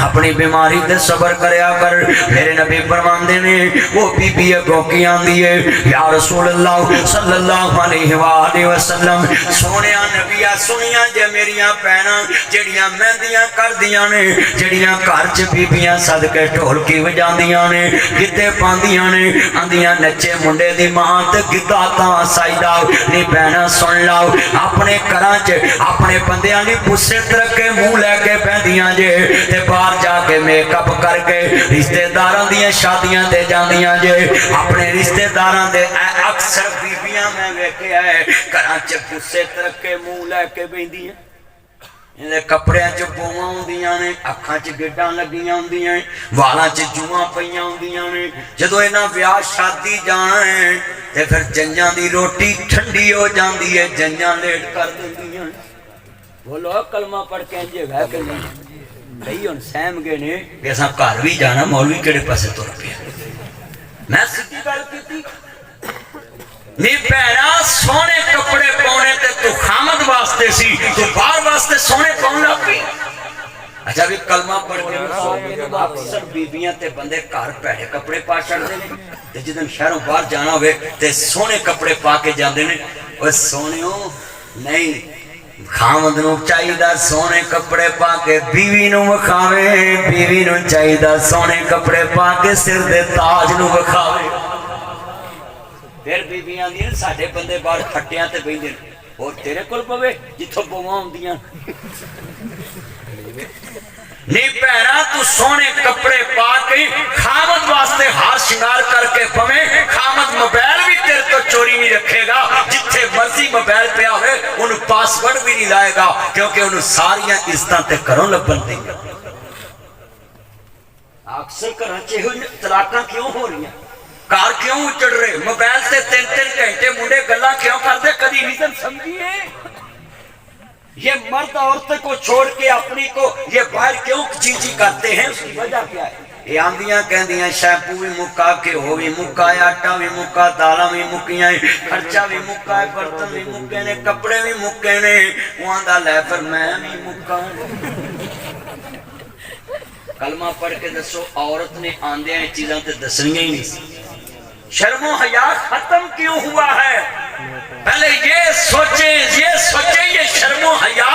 Speaker 1: اپنی بیماری تے صبر کریا کر میرے نبی فرماندے نے وہ بی بی اگوں کی آندی ہے یا رسول اللہ صلی اللہ علیہ وآلہ وسلم سونیا نبیاں سنیاں جے میریاں بہناں جڑیاں مہندیاں کر دیاں نے جڑیاں گھر چ بیبیاں صدقے ڈھولکی وجاندیاں نے گدے پاندیاں نے آندیاں نچے منڈے دی ماں تے گدا تاں سائیدا نی بہنا سن لاؤ اپنے گھراں چ اپنے بندیاں دی پوسے ترکے منہ لے کے بہندیاں جے تے باہر جا کے میک اپ کر کے رشتہ داراں دیاں شادیاں تے جاندیاں جے اپنے رشتہ داراں دے اکثر بیبیاں میں ویکھیا ہے گھراں چ پوسے ترکے منہ لے کے بہندیاں کپڑے چ بواں ہوندیاں نے اکھاں چ گڈاں لگیاں ہوندیاں والاں چ جواں پیاں ہوندیاں نے جدوں انہاں ویاہ شادی جانا ہے تے پھر جنجاں دی روٹی ٹھنڈی ہو جاندی ہے جنجاں لیٹ کر دیندیاں بولو کلمہ پڑھ کے انج ہے کہ نہیں کئی ہن سہم گئے نے کہ اساں گھر بھی جانا مولوی کیڑے پاسے تر پیا میں سیدھی گل کیتی نی بہنا سونے کپڑے پاؤنے تے تو خامد واسطے سی تو باہر واسطے سونے پاؤن لگ پئی اچھا بھی کلمہ پڑھ کے اکثر بیبیاں تے بندے گھر پیڑے کپڑے پا چھڑدے نے تے جدن شہروں باہر جانا ہوئے تے سونے کپڑے پا کے جاندے نے اوے سونیوں نہیں خامد نو چاہیدا سونے کپڑے پا کے بیوی نو وکھاوے بیوی نو چاہیدا سونے کپڑے پا کے سر دے تاج نو وکھاوے پھر بیبیاں دی ساڈے بندے باہر کھٹیاں تے بیندے اور تیرے کول پوے جتھوں بواں ہوندیاں نہیں بہنا تو سونے کپڑے پا کے خامد واسطے ہار شنگار کر کے پویں خامد موبائل بھی تیرے تو چوری نہیں رکھے گا جتھے مرضی موبائل پیا ہوئے انہوں پاس ورڈ بھی نہیں لائے گا کیونکہ انہوں ساریاں عزتاں تے کروں لبن دیں گا اکثر کراچے ہوئی طلاقاں کیوں ہو رہی ہیں کار کیوں اچڑ رہے موبائل سے 3-3 گھنٹے منڈے گلا کیوں کر دے کدی ریزن سمجھیے یہ مرد عورتیں کو چھوڑ کے اپنی کو یہ باہر کیوں چیزی کرتے ہیں اس کی وجہ کیا ہے یہ آندیاں کہندیاں شیمپو بھی مکا کے ہو بھی مکا ہے آٹا بھی مکا دالاں بھی مکیاں خرچہ بھی مکا ہے برتن بھی مکے نے کپڑے بھی مکے نے وہاں دا لے پر میں بھی مکا کلمہ پڑھ کے دسو عورت نے آندیاں چیزاں تے دسنیاں ہی نہیں شرم و حیا ختم کیوں ہوا ہے پہلے یہ سوچیں یہ شرم و حیا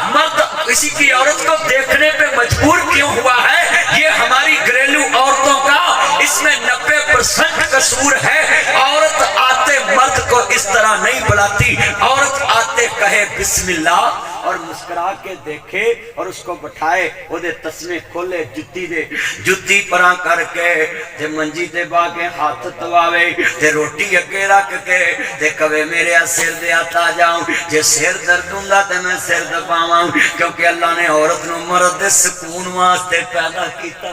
Speaker 1: مرد کسی کی عورت کو دیکھنے پہ مجبور کیوں ہوا ہے یہ ہماری گھریلو عورتوں کا اس میں 90% قصور ہے عورت آتے مرد کو اس طرح نہیں بلاتی عورت آتے کہے بسم اللہ اور مسکرا کے دیکھے اور اس کو بٹھائے وہ دے تسمے کھولے جتی پرا کر کے تے منجی تے باگے ہاتھ تواوے تے روٹی اگے رکھ کے تے کہے میرے سر دے آتا جاؤں جے سر درد ہوندا تے میں سر دباواں کیونکہ اللہ نے عورت نو مرد دے سکون واسطے پیدا کیتا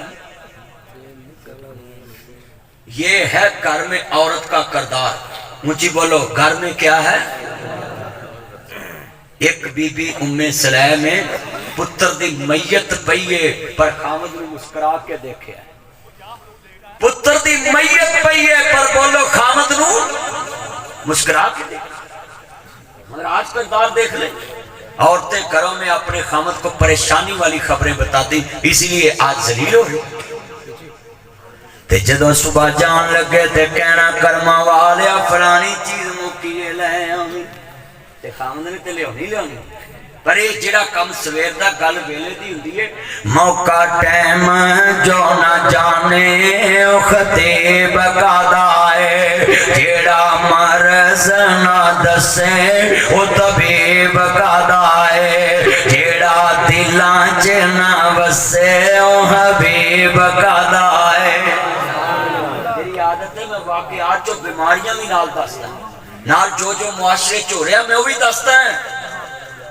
Speaker 1: یہ ہے گھر میں عورت کا کردار مجھے بولو گھر میں کیا ہے ایک بی بی ام سلیم میں پتر دی میت پئیے پر خامد نے مسکرا کے دیکھے پتر دی میت پئیے پر بولو خامد نو مسکرا کے دیکھے مگر آج کردار دیکھ لیں عورتیں گھروں میں اپنے خامد کو پریشانی والی خبریں بتاتی اسی لیے آج ذلیل ہو تے جدوں صبح جان لگے تے کہنا کرما والیا فلانی چیز مکیے لے آویں تے خامد نے تے لیونی پر یہ جڑا کم سویر دا گل ویلے دی ہوندی ہے موقع ٹائم جو نہ جانے او خطیب کا ہے جڑا مرض نہ دسے او طبیب کا ہے جڑا دلاں چ نہ وسے او حبیب کا ہے میری عادت ہے میں واقعات جو بیماریاں بھی نال دستا نال جو معاشرے چ ہو رہا میں وہ بھی دستا ہے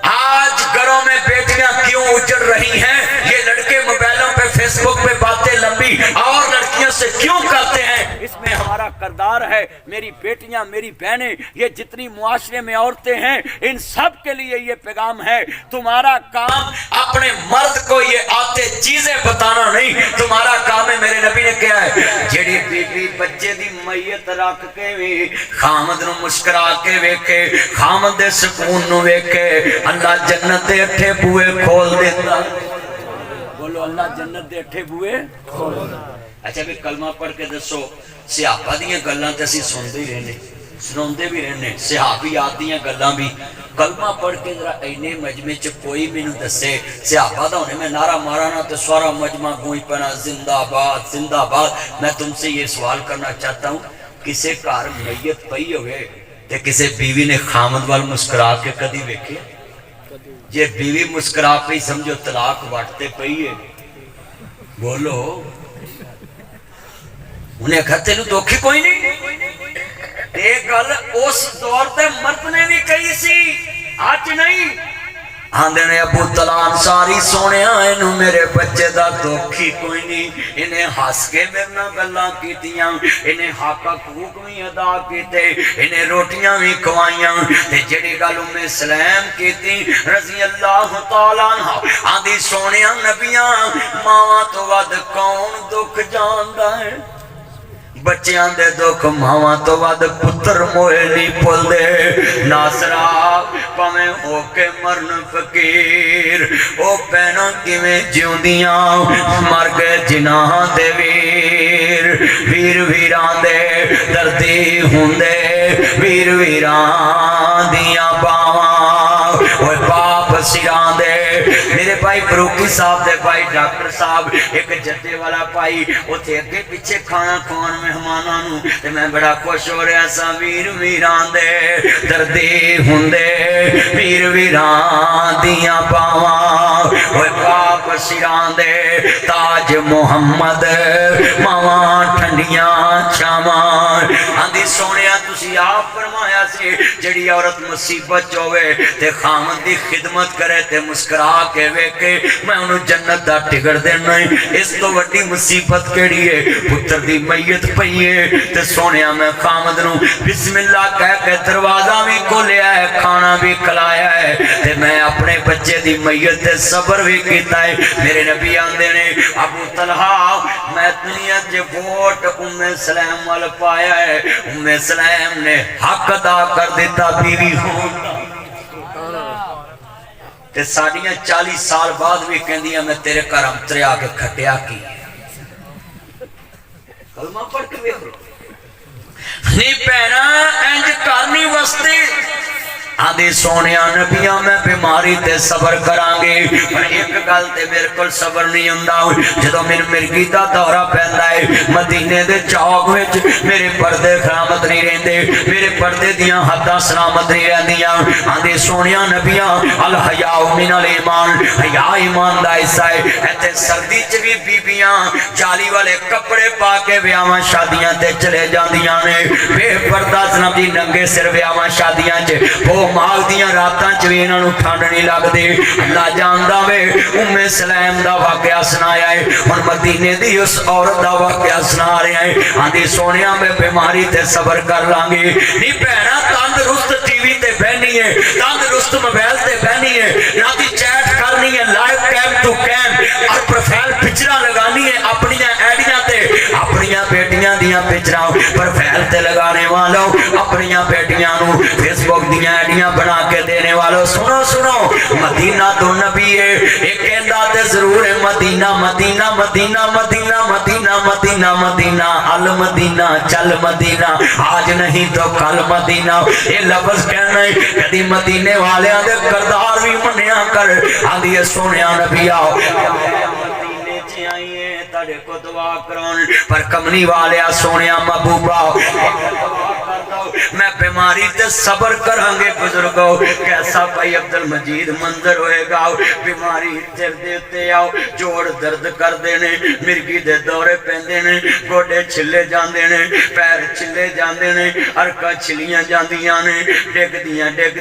Speaker 1: آج گھروں میں بیٹیاں کیوں اجڑ رہی ہیں یہ لڑکے موبائلوں پہ فیس بک پہ باتیں لمبی اور لڑکیوں سے کیوں کرتے ہیں اس میں ہمارا کردار ہے میری بیٹیاں میری بہنیں یہ جتنی معاشرے میں عورتیں ہیں ان سب کے لیے یہ پیغام ہے تمہارا کام اپنے مرد کو یہ آتے چیزیں بتانا نہیں تمہارا کام ہے میرے نبی نے کیا ہے جیڑی بی بی بچے دی میت رکھ کے بھی خامد نو مسکرا کے ویکھے خامد دے سکون نو ویکھے اللہ جنت دے اٹھے بوئے کھول دیتا بولو اللہ جنت دے اٹھے بوئے کھول دیتا اچھا بھی کلمہ پڑھ کے دسو صحابہ دیاں گلاں تے اسی سندے ہی رہنے سنوندے بھی رہنے صحابیات دیاں گلاں بھی کلمہ پڑھ کے ذرا اینے مجمع چ کوئی مینوں دسے صحابہ دا ہونے میں نعرہ مارانا تو سارا مجمع گونج پنا زندہ باد میں تم سے یہ سوال کرنا چاہتا ہوں کسے گھر میت پئی ہوئے تے کسے بیوی نے خامد وال مسکرا کے کدی ویکھے یہ بیوی مسکرا پہ سمجھو طلاق واٹتے پئی ہے بولو انہیں کہتے لو دوکھی کوئی نہیں ایک گل اس دور تے مرد نے بھی کہی سی آج نہیں آندے نے ابو طلحہ ساری سونے آئے نو میرے بچے دا دوکھی کوئی نہیں انہیں ہس کے میرنا گلاں کیتیاں انہیں حق حقوق بھی ادا کیتے انہیں روٹیاں بھی کھوائیاں تے جڑی گل ام سلیم کیتی رضی اللہ تعالیٰ عنہ آندی سونیاں نبیاں ماواں تو ود کون دکھ جاندا ہے بچیاں دے دکھ ماواں تو ود پتر موئے نہیں پل دے ناصرہ پاویں ہو کے مرن فقیر او پہنا کیویں جیوندیاں مر گئے جناح دے ویر ویران دے دردی ہوندے ویر ویران دیاں باواں اوے باپ سران دے میرے بھائی فروکی صاحب دے بھائی ڈاکٹر صاحب ایک جدے والا بھائی اوتھے اگے پیچھے کھانا کھوان مہماناں نوں تے میں بڑا خوش ہو رہا سا ویر ویران دے دردی ہوندے ویر ویران دیاں باواں اوے باپ سران دے تاج محمد ماواں ٹھنڈیاں چھاواں آندی سونیا تسی آپ فرمایا سی جڑی عورت مصیبت ہوے تے خامد دی خدمت کرے تے مسکرا کے ویکھے میں انہوں جنت دا ٹکڑ دینا ہے اس تو وڈی مصیبت کیڑی ہے پتر دی میت پئی ہے تے سونیا میں خامد نو بسم اللہ کہہ کے دروازہ بھی کھولیا ہے کھانا بھی کھلایا ہے تے میں اپنے بچے دی میت تے صبر بھی کیتا ہے میرے نبی آندے نے ابو طلحہ میں دنیا جے ووٹ ام سلیم وال پایا ہے ام سلیم نے حق ادا کر دیتا بیوی ہوں تے ساڑیاں 40 سال بعد بھی کہندیاں میں تیرے گھر امترے آ کے کھٹیا کی کلمہ پڑھ کے ویکھو نہیں پہنا انج کرنی وستے آدھی سونیا نبیاں میں بیماری تے صبر کرانگے پر ایک گل تے میرے کل صبر نہیں ہوندا جدوں میرے مرگی دا دورہ پیندا ہے مدینے دے چوک وچ میرے پردے سلامت نہیں رہندے میرے پردے دیاں حداں سلامت نہیں رہندیاں آدھی سونیا نبیاں الحیاء من الایمان حیا ایمان دا حصہ ہے ایتھے سردی چ بھی بیبیاں جالی والے کپڑے پا کے ویاواں شادیاں تے چلے جاندیاں نے بے پردہ جناب جی ننگے سر ویاواں شادیاں چ وہ مال دیاں راتاں چوی انہاں نوں ٹھنڈ نہیں لگدی اللہ جاندا وے ام سلیم دا واقعہ سنایا ہے ہن مدینے دی اس عورت دا واقعہ سنا رہے ہیں آندی سونیا میں بیماری تے صبر کر لانگے نہیں بہنا تندرست ٹی وی تے بہنی ہے تندرست موبائل تے بہنی ہے نہ دی چیٹ کرنی ہے لائیو کیم ٹو کیم اور پروفائل پکچراں لگانی ہے اپنی ایڈیاں تے اپنی بیٹیاں دیاں پکچراں پروفائل تے لگانے والوں اپنی بیٹیاں نوں فیس بک دیاں ایڈیاں بنا کے دینے والوں سنو مدینہ تو نبی ہے ایک کہندا تے ضرور ہے مدینہ مدینہ مدینہ مدینہ مدینہ مدینہ مدینہ المدینہ چل مدینہ آج نہیں تو کل مدینہ یہ لفظ کہنا ہے کدی مدینے والے دے کردار بھی منیا کر آدھی سونے نبی آؤ مدینے چ آئیے تڑے کو دعا کرون پر کمنی والے سونے محبوبا میں بیماری تے صبر کرانگے بزرگو کیسا بھائی عبدالمجید منظر ہوئے گا بیماری تیر دیتے آؤ جوڑ درد کر دینے مرگی دے دورے پہن دینے گوڑے چھلے جان دینے پیر چھلے جان دینے ارکا چھلیاں جان دیاں نے ڈگ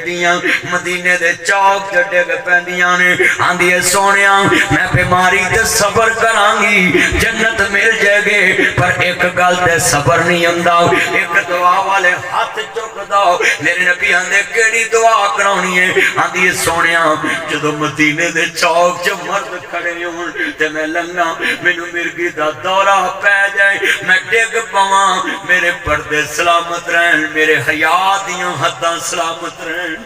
Speaker 1: دیاں مدینے دے چوک تے ڈگ پہن دیاں نے آندھیے سونیاں میں بیماری تے صبر کرانگی جنت مل جائے گے پر ایک گل تے صبر نہیں انداؤ ایک دعا والے ہاتھ چک داؤ میرے نبی آندھے کیڑی دعا کرونی ہے آندھیے سونیاں جدو مدینے دے چوک جو مرد کھڑے ہوں تے میں لنگا مینو مرگی دا دورہ پہ جائے میں ڈگ پاواں میرے پردے سلامت رہن میرے حیات دیاں حداں سلامت رہن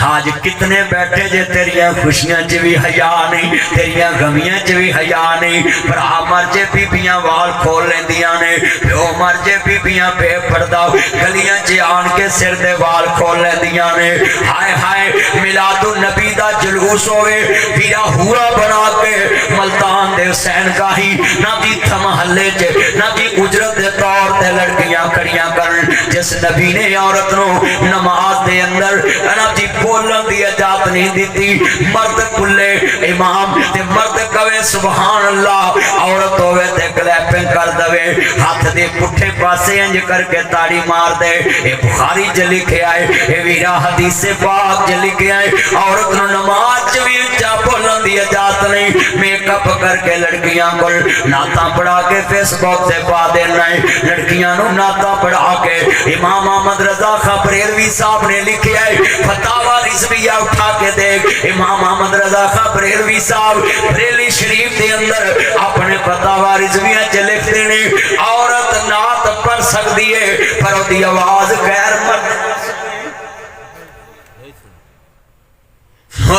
Speaker 1: آج کتنے بیٹھے جے تیریاں خوشیاں چ بھی حیا نہیں تیریاں غمیاں چ بھی حیا نہیں بھرا مر جے بیبیاں وال کھول لیندیاں نے پیو مر جے بیبیاں بے پردہ گلیاں چ آن کے سر دے وال کھول لیندیاں نے ہائے ہائے میلاد النبی دا جلوس ہوئے پیرا ہورا بنا کے ملتان دے حسین گاہی نہ دی محلے چ نہ دی اجرت دے طور تے لڑکیاں کھڑیاں کرن جس نبی نے عورت نو نماز دے اندر نہ دی بولن دی اجازت نہیں دیتی مرد کلے امام تے مرد کہے سبحان اللہ عورت ہوئے تے کلیپنگ کر دوے ہاتھ دے پٹھے پاسے انج کر کے تاڑی مار دے اے بخاری چ لکھے آئے اے ویرا حدیث پاک چ لکھے آئے عورت نو نماز بھی اچھا بولن دی اجازت نہیں میک اپ کر کے لڑکیاں کو نعتاں پڑھا کے فیس بک تے پا دینا ہے لڑکیاں نو نعتاں پڑھا کے امام احمد رضا خان بریلوی صاحب نے لکھے آئے فتاوی رضویہ اٹھا کے دیکھ امام احمد رضا خان بریلوی صاحب بریلی شریف دے اندر اپنے فتاوی رضویہ چ لکھ دینے عورت نعت پڑھ سکتی ہے پر دی آواز غیر مرد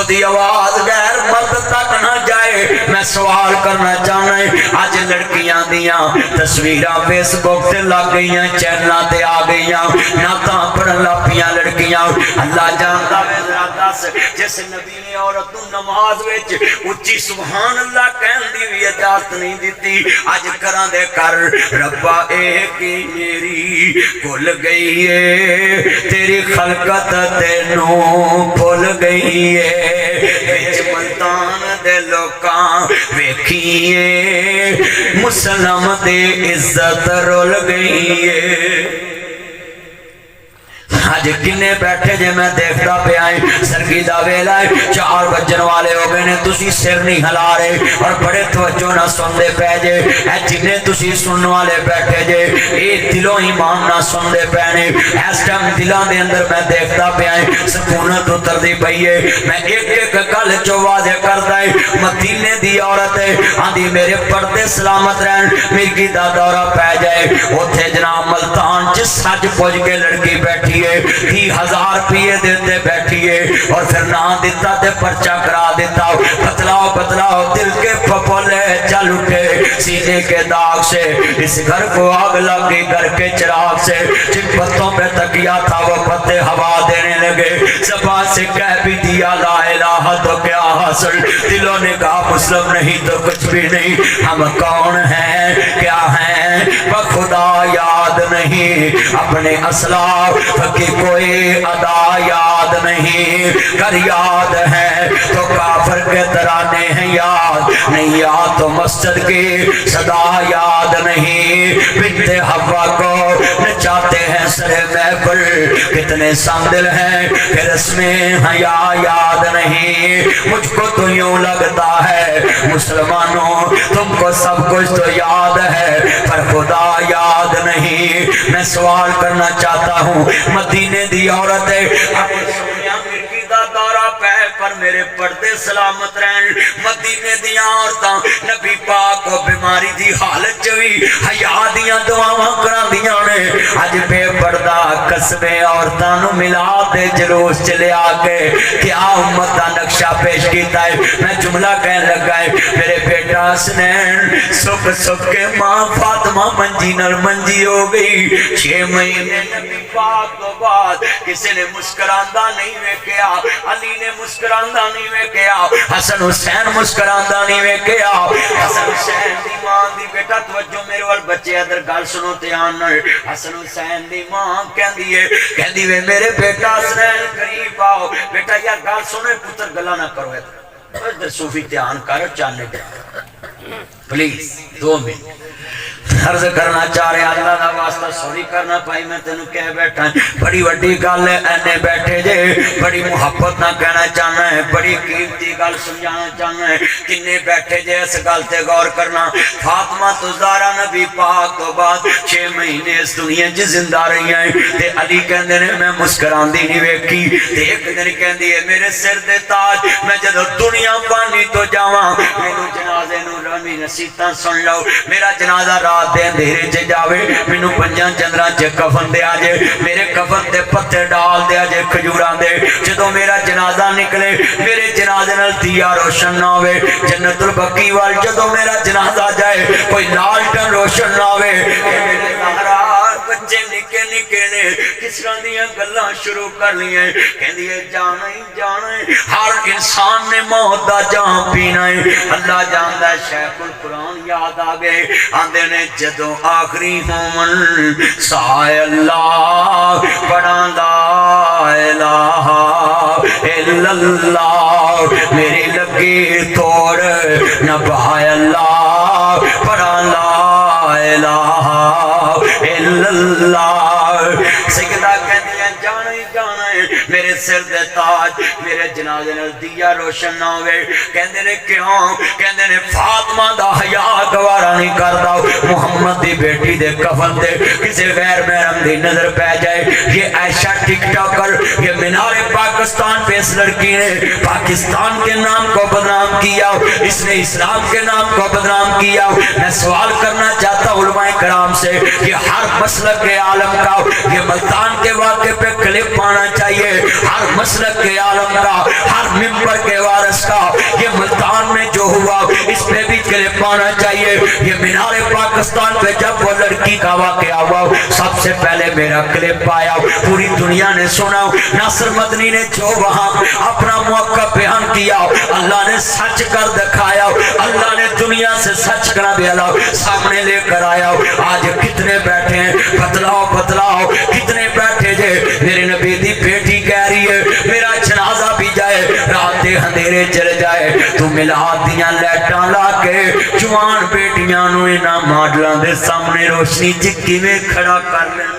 Speaker 1: دی آواز غیر مرد تک نہ جائے میں سوال کرنا چاہنا ہے آج لڑکیاں دیاں تصویرہ فیس بک تے لگ گئیاں چینلہ تے آ گئیاں نعتاں پڑھن لاپیاں لڑکیاں اللہ جانتا ہے ذرا دس جس نبی نے عورت نماز وچ اچھی سبحان اللہ کہن دی بھی اجازت نہیں دیتی آج کراں دے کر ربا ایک میری بھول گئی ہے تیری خلقت تینوں بھول گئی ہے وچ ملتان دے لوکاں ویکھیے مسلم دے عزت رول گئی ہے آج کنے بیٹھے جے میں دیکھتا پہ آئیں سرگی دا ویلا ہے 4 بجن والے ہو گئے نے تسی سر نہیں ہلا رہے اور بڑے توجہ نہ سن دے پہ جے اے جنہیں تسی سنن والے بیٹھے جے اے دلوں ایمان نہ سن دے پہنے اس ٹائم دلان دے اندر میں دیکھتا پہ آئیں سکونت اتر دی پئیے میں ایک کل جو واضح کرتا ہے مدینے دی عورت ہے آندھی میرے پردے سلامت رہن مرگی دا دورہ پہ جائے اتھے جناب ملتان جس سج پوچھ کے لڑکی بیٹھی ہے 30,000 روپیے دیتے بیٹھیے اور پھر نہ دیتا تے پرچہ کرا دیتا بتلاؤ دل کے پھپولے چل اٹھے سینے کے داغ سے اس گھر کو آگ لگی گھر کے چراغ سے جن پتوں پہ تکیا تھا وہ پتے ہوا دینے لگے زبان سے کہہ بھی دیا لا الہ تو کیا حاصل دلوں نے کہا مسلم نہیں تو کچھ بھی نہیں ہم کون ہیں کیا ہیں بخدا یاد نہیں اپنے اسلاف کی کوئی ادا یاد نہیں کر یاد ہے تو کافر کے ترانے ہیں یاد نہیں یاد تو مسجد کی صدا یاد نہیں بنت حوا کو نچاتے ہیں سر محفل کتنے سامدل ہیں کہ رسم حیا یاد نہیں مجھ کو تو یوں لگتا ہے مسلمانوں تم کو سب کچھ تو یاد ہے پر خدا یاد نہیں میں سوال کرنا چاہتا ہوں مدینے دی عورت ہے دورہ پہ پر میرے پردے سلامت رہن مدینے دیاں عورتاں نبی پاک کو بیماری دی حالت چوی حیا دیاں دعاواں کران دیاں نے اج بے پردہ قصبے عورتوں نو ملا دے جلوس چلے آ کے کیا امت دا نقشہ پیش کیتا ہے میں جملہ کہنے لگا ہے میرے بیٹا حسنین سکھ سکھ کے ماں فاطمہ منجی نر منجی ہو گئی 6 مہینے نبی پاک تو بعد کسی نے مسکراندہ نہیں ویکھیا علی نے مسکراندہ نہیں ویکھیا حسن حسین مسکراندہ نہیں ویکھیا حسن حسین دی ماں دی بیٹا توجہ میرے وال بچے ادھر گل سنو دھیان نال حسن حسین دی ماں کہندی وے میرے بیٹا حسنین قریب آؤ بیٹا یا گل سنے پتر گلا نہ کرو ادھر صوفی دھیان کر چانے پلیز 2 منٹ عرض کرنا چاہ رہے اللہ دا واسطہ سوری کرنا پائی میں تینوں کہہ بیٹھا بڑی وڈی گل ہے اینے بیٹھے جے بڑی محبت نہ کہنا چاہنا ہے بڑی قیمتی گل سمجھانا چاہنا ہے کنے بیٹھے جے اس گل تے غور کرنا فاطمہ تو زہرا نبی پاک تو بعد 6 مہینے اس دنیا چ زندہ رہی ہیں تے علی کہندے نے میں مسکراندی نہیں ویکھی تے ایک دن کہندی ہے میرے سر دے تاج میں جدوں دنیا پانی تو جاواں مینوں جنازے نوں رمی نصیحتاں سن لو میرا جنازہ رات دے اندھیرے چ جاوے مینوں 5 چندراں چ کفن دے آجے میرے کفن تے پتے ڈال دے آجے کھجوراں دے جدوں میرا جنازہ نکلے میرے جنازے نال دیا روشن نہ ہوے جنت البقیع وال جدوں میرا جنازہ جائے کوئی لالٹن روشن نہ ہوے میرے زہرا بچے نکے نکے نے کس طرح دیاں گلاں شروع کر لیاں کہندی ہے جانا ہی جانا ہے ہر انسان نے موت دا جام پینا ہے اللہ جاندا ہے شیخ القرآن یاد آ گئے آندے نے جدوں آخری مومن سائے اللہ پڑھاں لا الہ الا اللہ میری لگی توڑ نہ بہائے اللہ پڑھاں لا الہ الا اللہ سیدہ کہندی ہیں جانا ہی جانا ہے میرے سر دے تاج میرے جنازے نال دیا روشن نہ ہوئے کہندے نے کیوں کہندے نے فاطمہ دا حیا گوارا نہیں کردا محمد دی بیٹی دے کفن تے کسی غیر محرم دی نظر پہ جائے یہ عائشہ ٹک ٹاکر یہ مینار پاکستان پہ اس لڑکی نے پاکستان کے نام کو بدنام کیا اس نے اسلام کے نام کو بدنام کیا میں سوال کرنا چاہتا ہوں علماء کرام سے کہ ہر مسلک کے عالم کا یہ ملتان کے واقعے پہ کلپ آنا چاہیے ہر مسلک کے عالم کا ہر ممبر کے وارث کا یہ ملتان میں جو ہوا اس پہ بھی کلپ آنا چاہیے یہ مینار پاکستان پہ جب وہ لڑکی کا واقعہ ہوا سب سے پہلے میرا کلپ آیا پوری دنیا نے سنا ناصر مدنی نے جو وہاں اپنا موقع بیان کیا اللہ نے سچ کر دکھایا اللہ نے دنیا سے سچ کرا دیا سامنے لے کر آیا آج کتنے بیٹھے ہیں بتلاؤ بتلاؤ کتنے بیٹھے جے میرے نبی دی بیٹی کہہ رہی ہے میرا جنازہ بھی جائے رات دے اندھیرے چل جائے تو میلاد دیاں لائٹاں لا کے جوان بیٹیاں نو انہاں ماڈلاں دے سامنے روشنی چکی میں کھڑا کر لیں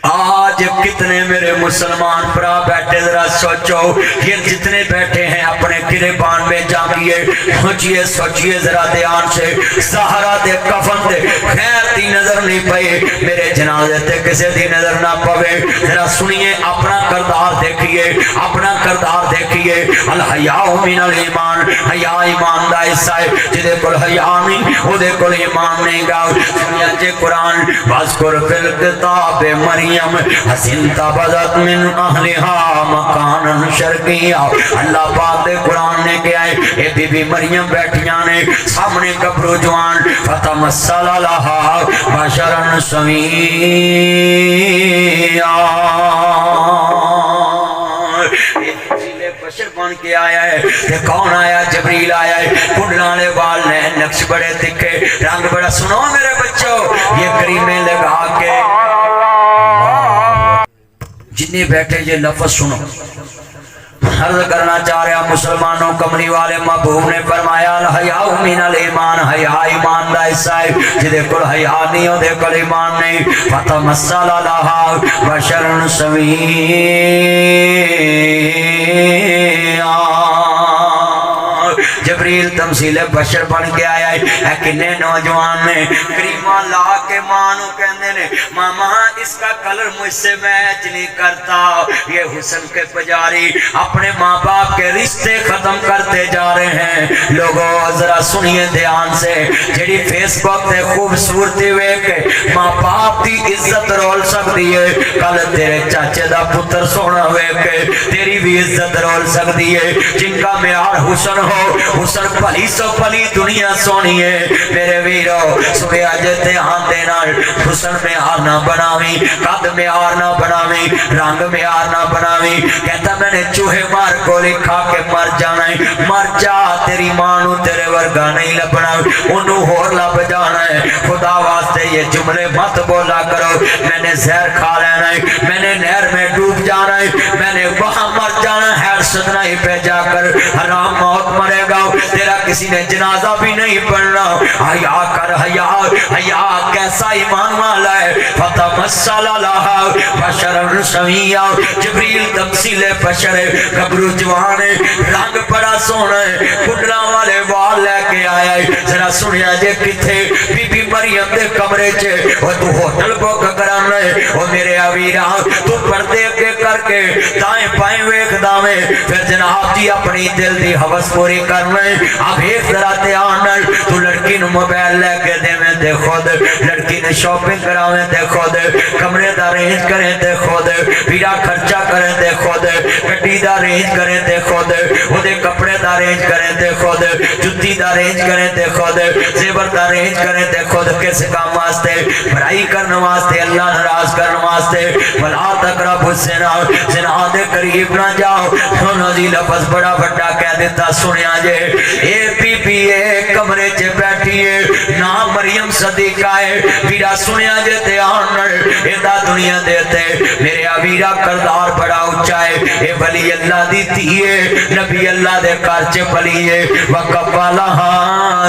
Speaker 1: آج کتنے میرے مسلمان پرا بیٹھے ذرا سوچو یہ جتنے بیٹھے ہیں اپنے گریبان میں جانگیے سوچیے ذرا دھیان سے سہارا دے کفن دے خیر دی نظر نہیں پئے میرے جنازے تے کسے دی نظر نہ پوے ذرا سنیے اپنا کردار دیکھیے اپنا کردار دیکھیے الحیاء من الایمان حیا ایمان دا حصہ ہے جدے کول حیا نہیں او دے کول ایمان نہیں گا سنیا جے قرآن واذکر فی الکتاب مریم حسین تابزت من اہلہا مکانا شرقیہ اللہ پاک دے قرآن نے کیا ہے اے بی بی مریم بیٹھیاں نے سامنے گبرو جوان فتمثل لہا بشرا سویہ بشر بن کے آیا ہے کہ کون آیا جبریل آیا ہے کنڈلانے وال نے نقش بڑے تکھے رنگ بڑا سنو میرے بچوں یہ کریمیں لگا کے جتنے بیٹھے یہ لفظ سنو عرض کرنا چاہ رہا مسلمانوں کمری والے محبوب نے فرمایا الحیاء من الایمان حیا ایمان دا حصہ ہے جدے کول حیا نہیں ہو دے کول ایمان نہیں فتمثل لہا بشر سویہ جبریل تمثیل بشر بن کے آیا ہے کنے نوجوان نے کریمہ لا کے ماں نو کہندے نے ماما اس کا کلر مجھ سے میچ نہیں کرتا. یہ حسن کے پجاری اپنے ماں باپ کے رشتے ختم کرتے جا رہے ہیں. لوگوں ذرا سنیے دھیان سے, جڑی فیس بک تے خوبصورتی ویکھ کے ماں باپ دی عزت رول سکتی ہے, کل تیرے چاچے دا پتر سونا ویکھ کے تیری بھی عزت رول سکتی ہے. جن کا معیار حسن ہو, حسن پلی سو پلی دنیا سونی ہے. میرے ویرو سنیا جے دھیان دے نال حسن معیار نہ بناویں, قد معیار نہ بناویں, رنگ معیار نہ بناویں. کہتا میں نے چوہے مار گولی کھا کے مر جانا ہے, مر جا, تیری ماں نو تیرے ورگا نہیں لبنا, انہوں ہور لب جانا ہے. خدا واسطے یہ جملے مت بولا کرو میں نے زہر کھا لینا ہے, میں نے نہر میں ڈوب جانا ہے, میں نے وہاں مر جانا ہے. سدنا ہی پہ جا کر حرام موت مرے گا, تیرا کسی نے جنازہ بھی نہیں پڑھنا. حیا کر حیا, حیا کیسا ایمان والا ہے. فتمثل لها بشرا سویا, جبریل تمثیل بشر ہے, گبرو جوان ہے, رنگ بڑا سونا ہے, کنڈلا والے وال لے کے آیا ہے. ذرا سنیا جے کتھے بی بی مریم دے کمرے چے وہ تو ہوٹل بک کرانا ہے. وہ میرے اویرا تو پردے کے کر کے دائیں بائیں ویکھ داویں, پھر جناب جی اپنی دل دی حوث پوری کرنا ہے. اب ایک ذرا دھیان تو لڑکی نو موبائل لے کے دے میں دے خود, لڑکی نے شاپنگ کراویں دے خود, کمرے دا رینج کریں دے خود, پیرا خرچہ کریں دے خود, گڈی دا رینج کریں دے خود, وہ دے کپڑے دا رینج کریں دے خود, جتی دا رینج کریں دے خود, زیور دا رینج کریں دے خود. کس کام واسطے؟ بھرائی کرنے واسطے, اللہ ناراض کرنے واسطے. ولا تقربوا الزنا, زنا دے قریب نہ جاؤ. سنو جی لفظ بڑا بڑا کہہ دیتا, سنیا جے اے بی بی اے کمرے چ بیٹھی ہے, نام مریم صدیقہ ہے. پیرا سنیا جے دھیان اے دا دنیا دیتے میرے اویرا کردار بڑا اونچا ہے. اے ولی اللہ دی تھی ہے, نبی اللہ دے گھر چ پلی ہے. وکفالہا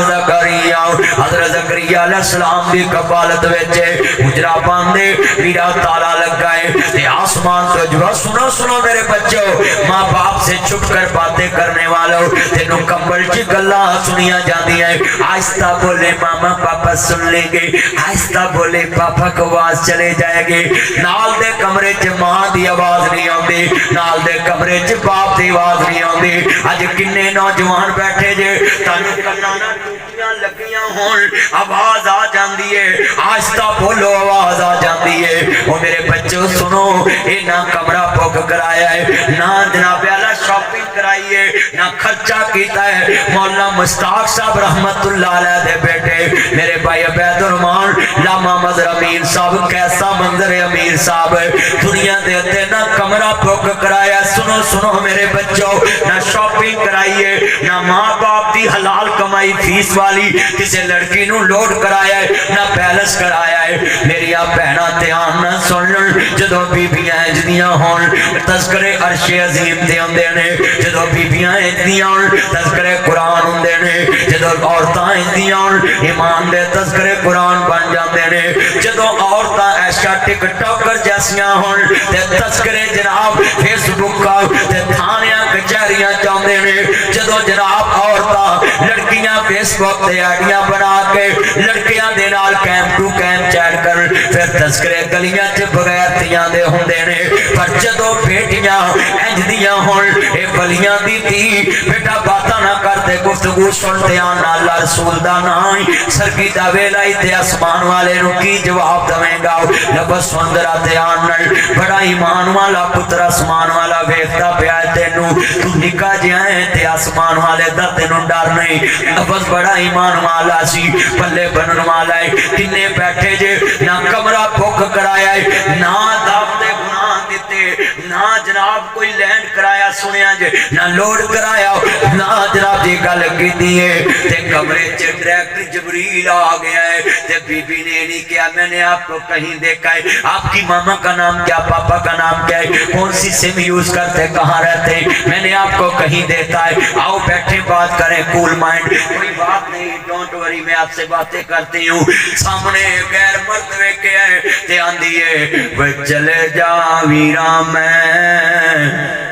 Speaker 1: زکریا, حضرت زکریا علیہ السلام دی کفالت وچ حجرا باندھے پیرا تالا لگا ہے. تے آسمان تو جو سنو سنو میرے بچوں, ماں باپ سے چھپ کر باتیں کرنے والوں تینوں کمبل چ گلاں سنیا جاندی ہیں. آہستہ بولے ماما پاپا سن لیں گے, آہستہ بولے پاپا کو آواز چلے جائے گی. نال دے کمرے چ ماں دی آواز نہیں آندی, نال دے کمرے چ باپ دی آواز نہیں آندی. اج کنے نوجوان بیٹھے جے تانوں کناں نال ٹوٹیاں لگیاں ہون, آواز آ جاندی ہے, آہستہ بولو آواز آ جاندی ہے. او میرے بچوں سنو, اے نہ کمرہ بک کرایا ہے, نہ جناب اعلی شاپنگ کرائی ہے, نہ خرچہ کیتا ہے. مولانا مشتاق صاحب رحمت اللہ علیہ دے بیٹے میرے بھائی عبید الرحمان لاما مظہر امیر صاحب, کیسا منظر ہے امیر صاحب, دنیا دیتے نہ کمرہ بک کرایا. سنو سنو میرے بچوں, نہ شاپنگ کرائی ہے, نہ ماں باپ دی حلال کمائی فیس والی کسی لڑکی نو لوڈ کرایا ہے, نہ پیلس کرایا ہے. میری آپ بہنا دھیان نہ سن لن, جدو بیبیاں اجدیاں ہون تذکرے عرش عظیم دے ہوندے نے, جدو بیبیاں اجدیاں ہون تذکرے قرآن ہوندے نے, جدو عورتاں اجدیاں ہون ایمان دے تذکرے قرآن بن جاندے نے, جدو عورتاں ایشا ٹک ٹاکر جیسیاں ہون تے تذکرے جناب فیس بک تے تھانیاں کچہریاں چاہندے نے, جدو جناب عورتاں لڑکیاں فیس بک تے آئیڈیاں بنا کے لڑکیاں دے نال کیم ٹو کیم چیٹ کر پھر تذکرے گلیاں چ بغیر تیاں دے ہوندے نے. پر جدو بیٹیاں انجدیاں ہون اے بلیاں دی تھی بیٹا باتاں نہ کرتے, گفتگو سنتے آنا اللہ رسول دا نام سرگی دا ویلا ہی تے آسمان والے نو کی جواب دویں گا. لبس سندرا دھیان نال, بڑا ایمان والا پتر آسمان والا ویکھدا پیا تینوں, تو نکا جیا ہے تے آسمان والے دا تینوں ڈر نہیں. لبس بڑا ایمان والا سی, پلے بنن والا ہے. کنے بیٹھے جے نہ کمرہ بک کرایا ہے, نہ دعوت گناہ دیتے, نہ جناب کوئی لینڈ کرایا سنیا جے, نہ لوڈ کرایا, نہ جناب جی گل کیتی ہے. تے کمرے چ ڈائریکٹر جبریل آ گیا ہے. تے بی بی نے نہیں کیا میں نے آپ کو کہیں دیکھا ہے, آپ کی ماما کا نام کیا, پاپا کا نام کیا ہے, کون سی سم یوز کرتے, کہاں رہتے ہیں, میں نے آپ کو کہیں دیتا ہے. آؤ بیٹھے بات کریں کول مائنڈ, کوئی بات نہیں, ڈونٹ وری, میں آپ سے باتیں کرتی ہوں. سامنے غیر مرد ویکھے ہے تے آندی ہے وہ چلے جا ویرا میں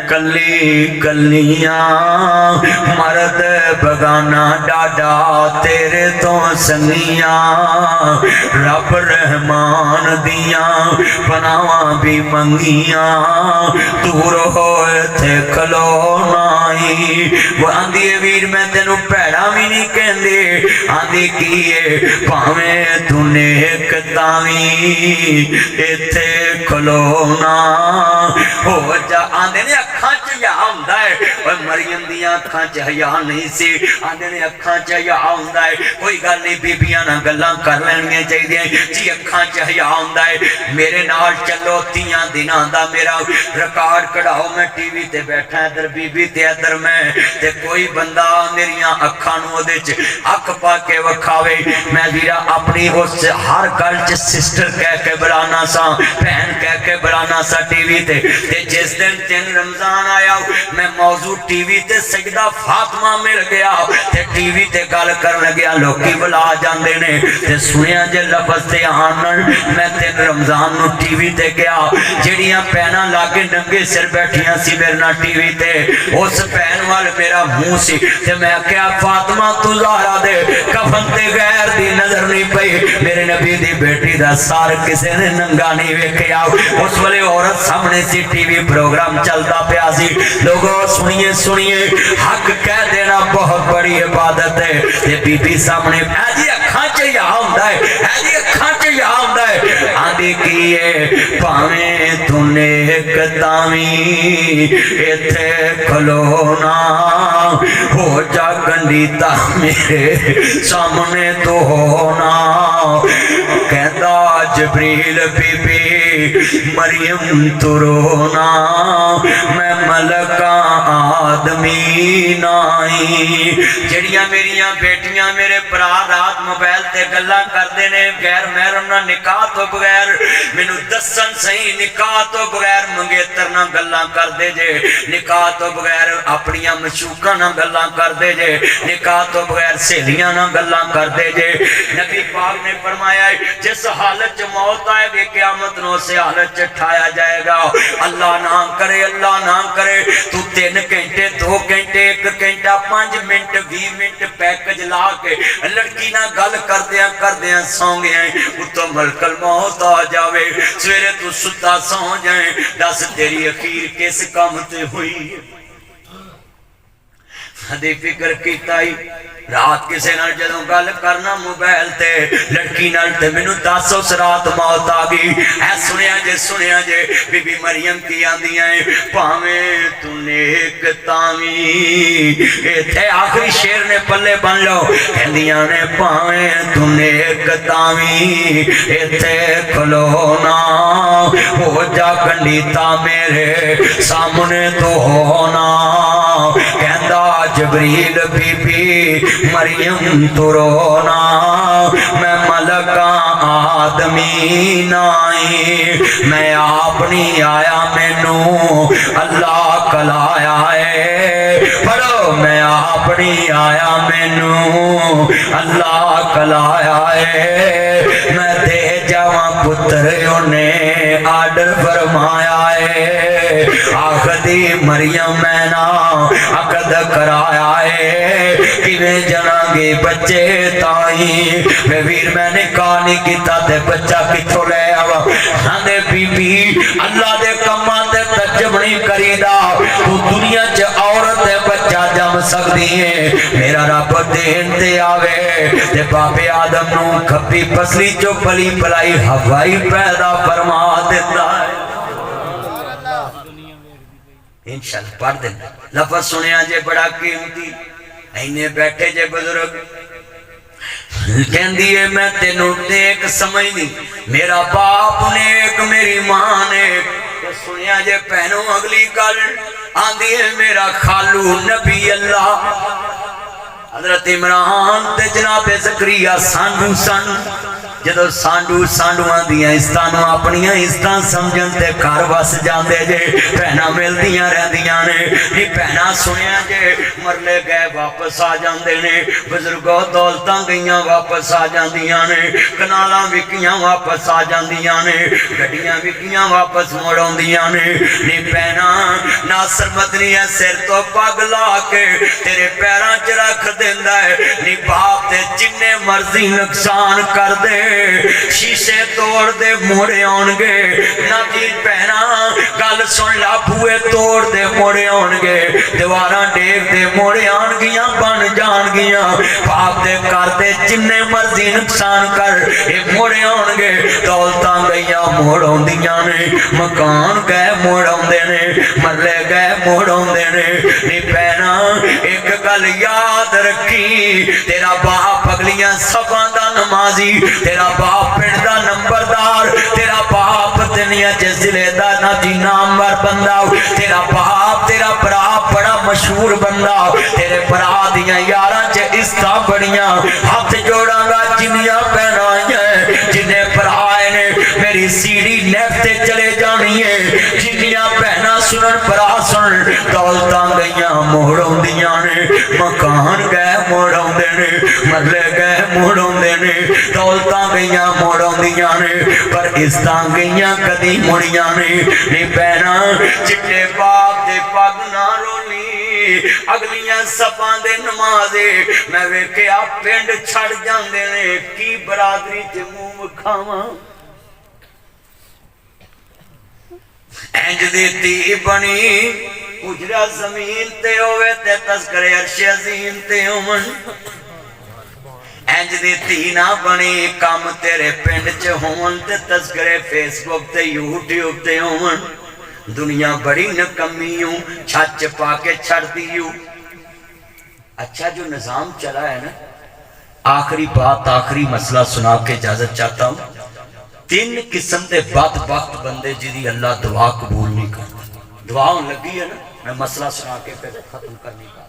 Speaker 1: کلی کلیاں مرد بگانا ڈاڈا تیرے تو سنگیاں رب رحمان دیاں پناواں بھی منگیاں دور ہوئے تھے کھلو نائی وہ آندھی ویر میں تینوں پیڑا بھی نہیں کہندے آندھی کیے پاویں تو نیک تاویں ایتھے کھلونا ہو جا آندھے نے اکھاں چیا ہوندا ہے اوے مریم دیاں اکھاں چ حیا نہیں سی آندھے نے اکھاں چ حیا ہوندا ہے کوئی گل نہیں بیبیاں نال گلاں کر لینیاں چاہیدیاں جی اکھاں چ حیا ہوندا ہے میرے نال چلو 30 دناں دا میرا ریکارڈ کਢਾਓ میں ٹی وی تے بیٹھا ادھر بی بی تے ادھر میں تے کوئی بندہ میریاں اکھاں نوں اودے چ اکھ پا کے وکھاوے میں ویرا اپنی اس ہر گل چ سسٹر کہہ کے بلانا سا بہن کہہ کے بلانا سا ٹی وی تے جس دن 3 رمضان آیا میں موضوع ٹی وی تے سجدہ فاطمہ مل گیا تے ٹی وی تے گل کر لگیا لوکی بلا جاندے نے تے سنیا جے لفظ تے آنن میں 3 رمضان نو ٹی وی تے گیا جڑیاں پہنا لاگے ننگے سر بیٹھیاں سی میرے نال ٹی وی تے اس پہن وال میرا منہ سی تے میں کہیا فاطمہ تو زہرا دے کفن تے غیر دی نظر نہیں پئی میرے نبی دی بیٹی دا سار کسے نے ننگا نہیں ویکھیا اس والے عورت سامنے سی ٹی وی پروگرام چلتا پیا سی لوگوں سنیے سنیے حق کہہ دینا بہت بڑی عبادت ہے یہ بی بی سامنے اے جی اکھاں چ یا ہوندا ہے اے جی اکھاں چ یا ہوندا ہے آندھی کیے پاویں تو نیک تاویں ایتھے کھلونا ہو جا گنڈیتا میرے سامنے تو ہونا کہتا جبریل بی بی مریم تو رونا میں ملکہ آدمی نائی جڑیاں میریاں بیٹیاں میرے پرا رات موبائل تے گلاں کردے نے غیر محرم نہ نکاح تو بغیر مینوں دسن صحیح نکاح تو بغیر منگیتر نہ گلاں کردے جے نکاح تو بغیر اپنیاں مشوقاں نہ گلاں کردے جے نکاح تو بغیر سہیلیاں نہ گلاں کردے جے نبی پاک نے فرمایا جس حالت موت آئے گی قیامت نو سے حالت ٹھایا جائے گا اللہ نہ کرے تو 3 گھنٹے 2 گھنٹے 1 گھنٹہ 5 منٹ 20 منٹ پیکج لا کے لڑکی نہ گل کردیاں سو گیا اتو ملک الموت آ جاوے سویرے تو ستا سو جائیں دس تیری اخیر کس کام تے ہوئی ہدی فکر کیتا ہی رات کسے نال جدوں گل کرنا موبائل تے لڑکی نال تے مینوں دس اس رات موت آ گئی اے سنیا جے بی بی مریم کی آندیاں پاویں تو نیک تاویں ایتھے آخری شیر نے پلے بن لو کہندیاں نے پاویں تو نیک تاویں ایتھے کھلونا ہو جا گنڈیتا میرے سامنے تو ہونا کہندا جبریل بی بی مریم تو رونا میں ملکہ آدمی نائی میں آپ نہیں آیا مینوں اللہ کلایا ہے پڑھو میں آپ نہیں آیا مینوں اللہ کلایا ہے میں دے جاواں پتر انہیں آرڈر فرمایا ہے آخدی مریم میں نا عقد کرایا ہے کیویں جناگے بچے تائیں میں ویر میں نے کہا نہیں کیتا تے بچہ کتھوں لے آوا ہاندے بی بی اللہ دے کماں تے تجب نہیں کریدا تو دنیا چ عورت تے بچہ جم سکدی ہے میرا رب دین تے آوے تے باپ آدم نو کھپی پسلی چو پلی پلائی ہوائی پیدا فرما دیتا ہے انشاءاللہ پڑھ دیں لفظ سنیا جے بڑا قیمتی اینے بیٹھے جے بزرگ کہندی ہے میں تینوں نیک سمجھنی میرا باپ نیک میری ماں نیک سنیا جے پہنو اگلی گل آندی ہے میرا خالو نبی اللہ حضرت عمران تے جناب زکریا سن جدو سانڈو سانڈواں دیاں عزتاں اپنیاں عزتاں سمجھن تے گھر وس جاندے جے بہناں ملدیاں رہندیاں نے نی بہناں سنیا جے مرلے گئے واپس آ جاندے نے بزرگوں دولتاں گئیاں واپس آ جاندیاں نے کنالاں وکیاں واپس آ جاندیاں نے گڈیاں وکیاں واپس موڑ آندیاں نے نی بہناں ناصر مدنی ہے سر تو پگ لا کے تیرے پیراں چ رکھ دیندا ہے نی باپ تے جنے مرضی نقصان کر دے شیشے توڑ دے موڑے آن گے نہ جی پہنا گل سن لا بوئے توڑ دے موڑے آن گے دیواراں ڈیگ دے موڑے آن گیاں بن جان گیاں باپ دے کر دے جنے مرضی نقصان کر اے موڑے آن گے دولتاں گئیاں موڑ آندیاں نے مکان گئے موڑ آندے نے مرلے گئے موڑ آندے نے نی پہنا ایک گل یاد رکھی تیرا باپ اگلیاں سباں دا نمازی تیرا باپ پنڈ دا نمبردار تیرا باپ دنیا چ ضلع دا نہ جی نامور بندہ تیرا باپ تیرا برا بڑا مشہور بندہ تیرے برا دیاں یاراں چ عزتاں بڑیاں ہاتھ جوڑاں گا جنیاں پہنائیاں جنہیں برائے نے میری سیڑھی نیف تے چلے جانی ہے جنیاں پہنا سنن برا سن دولتاں گئیاں موڑ ہوندیاں نے مکان گئے موڑ ہوندے نے مرلے گئے موڑ ہوندے نے دولتاں گئیاں موڑ ہوندیاں نے پر عزتاں گئیاں کدی مڑیاں نے نی بہنا چٹے باپ دے پگ نہ رولی اگلیاں سپاں دے نمازے میں ویکھیا پنڈ چھڑ جاندے نے کی برادری تے منہ وکھاواں اینج دی تی بنی اجرا زمین تے ہوئے تے تذکرے عرش عظیم تے ہومن اینج دی تی نہ بنی کام تیرے پنڈ چ ہون تے تذکرے فیس بک تے یوٹیوب تے ہون دنیا بڑی نکمی ہوں چھچ پا کے چھڑ دیوں اچھا جو نظام چلا ہے نا آخری بات آخری مسئلہ سنا کے اجازت چاہتا ہوں تین قسم دے بدبخت بندے جدی اللہ دعا قبول نہیں کرتا دعا لگی ہے نا میں مسئلہ سنا کے پھر ختم کرنے کا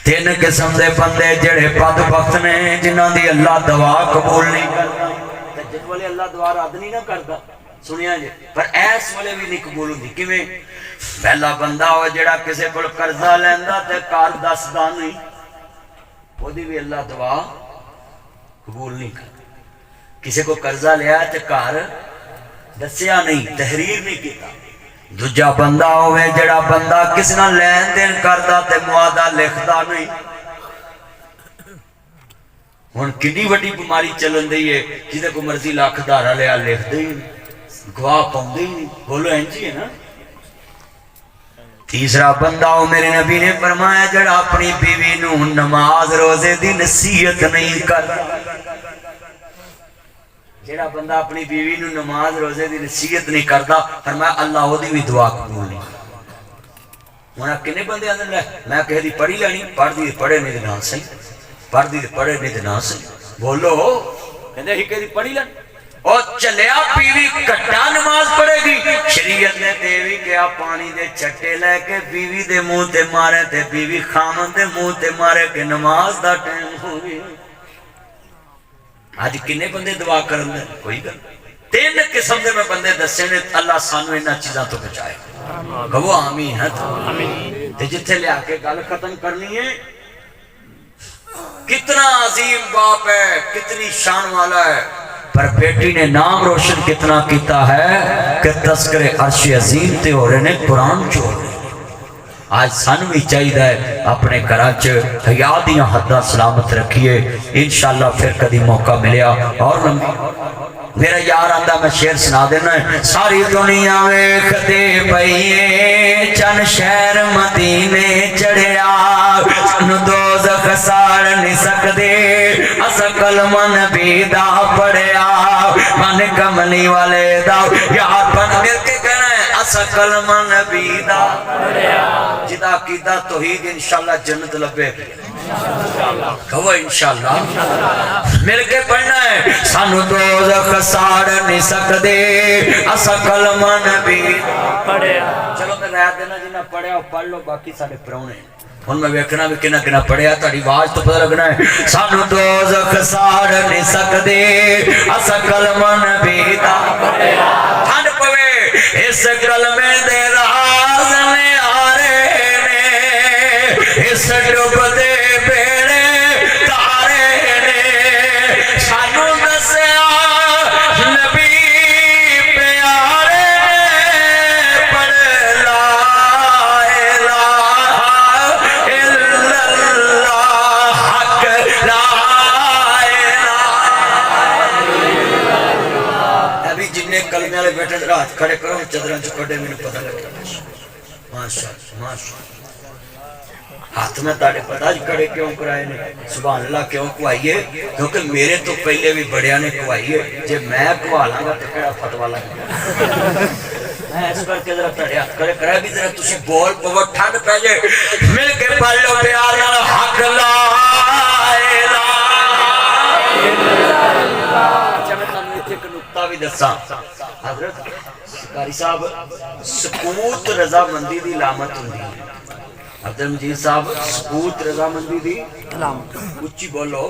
Speaker 1: تین قسم دے بندے جڑے بدبخت نے جنہاں دی اللہ دعا قبول نہیں کرتا جن والے اللہ دعا رد نہیں نہ کرتا سنیا جی پر ایس والے بھی نہیں قبول ہوندی کیویں پہلا بندہ ہو جڑا کسے کول قرضہ لیندا تے کار دسدا نہیں وہ دی بھی اللہ دعا قبول نہیں کرتا کسی کو قرضہ لیا تے کار دسیا نہیں تحریر نہیں کیتا دوجا بندہ ہوئے جڑا بندہ کس نہ لین دین کردا تے معاہدہ لکھدا نہیں ہن کنی وڈی بیماری چلن دی ہے جدے کو مرضی لاکھ دارا لیا لکھ دے گواہ پاؤندے ہی نہیں بولو اینجی ہے نا تیسرا بندہ ہو میرے نبی نے فرمایا جڑا اپنی بیوی نو نماز روزے دی نصیحت نہیں کردا جڑا بندہ اپنی بیوی نو نماز روزے دی نصیحت نہیں کردا فرمایا اللہ او دی بھی دعا قبول نہیں ہونا کنے بندے اندر لے میں کہہ دی پڑھی لینی پڑھ دی پڑھے نہیں تے نہ صحیح پڑھ دی پڑھے نہیں تے نہ صحیح بولو کہندے ہی کہہ دی پڑھی لین او چلیا بیوی کٹا نماز پڑھے گی شریعت نے تے وی کہا پانی دے چھٹے لے کے بیوی دے منہ تے مارے تے بیوی خامن دے منہ تے مارے کہ نماز دا ٹائم ہو گیا آج کنے بندے دعا کرن دے کوئی گل تین قسم دے میں بندے دسے نے اللہ سانو انہاں چیزاں تو بچائے کہو آمین ہے تے جتھے لے آ کے گل ختم کرنی ہے کتنا عظیم باپ ہے کتنی شان والا ہے پر بیٹی نے نام روشن کتنا کیتا ہے کہ تذکر عرش عظیم تے ہو رہے نے قرآن چھوڑ رہے آج سن بھی چاہیے ہے اپنے گھراں چ حیا دیاں حداں سلامت رکھیے انشاءاللہ پھر کدی موقع ملیا اور میرا یار آندا میں شعر سنا دینا ہے ساری دنیا ویکھدے پئی چن شہر مدینے چڑھیا سن دوزخ ساڑ نہیں سکدے اس کلمہ نبی دا پڑھیا من کملی والے دا یار بن مل کے کہنا ہے اس کلمہ نبی دا پڑھیا جدا عقیدہ توحید انشاءاللہ جنت لبے گی کہو انشاءاللہ مل کے پڑھنا ہے سانو دوزخ ساڑ نہیں سکدے اس کلمہ نبی پڑھیا چلو میں رہا دینا جنہ پڑھیا پڑھ لو باقی سارے پرونے ہن میں ویکھنا بھی کنا کنا پڑھیا تہاڈی آواز تو پتہ لگنا ہے سانو دوزخ ساڑ نہیں سکدے اس کلمہ نبی دا پڑھیا ٹھنڈ پوے اس کلمے دے راز نیارے نے اس ڈوب دے بیڑے تارے نے سانو دسیا نبی پیارے پڑھ لا الہ الا اللہ حق لا الہ ابھی جننے کلمے والے بیٹھے رات کھڑے کرو چادراں چ کڈے مینوں پتہ لگا ماشاءاللہ ماشاءاللہ ہاتھ میں تاڑے پتہ کڑے کیوں کرائے نے سبحان اللہ کیوں کوائیے کیونکہ میرے تو پہلے بھی بڑیاں نے کوائیے جے میں کوالاں گا تو کہڑا فتوا لگا میں اس کر کے ذرا تاڑے ہاتھ کھڑے کرائے بھی ذرا تسی بول پو ٹھنڈ پہ جے مل کے پڑھ لو پیار نال حق لا الہ الا اللہ اچھا میں تانوں ایتھے ایک نقطہ بھی دساں حضرت قاری صاحب سکوت رضامندی دی علامت ہوندی ہے عبد المجید صاحب سکوت رضامندی دی علامت اچھی بولو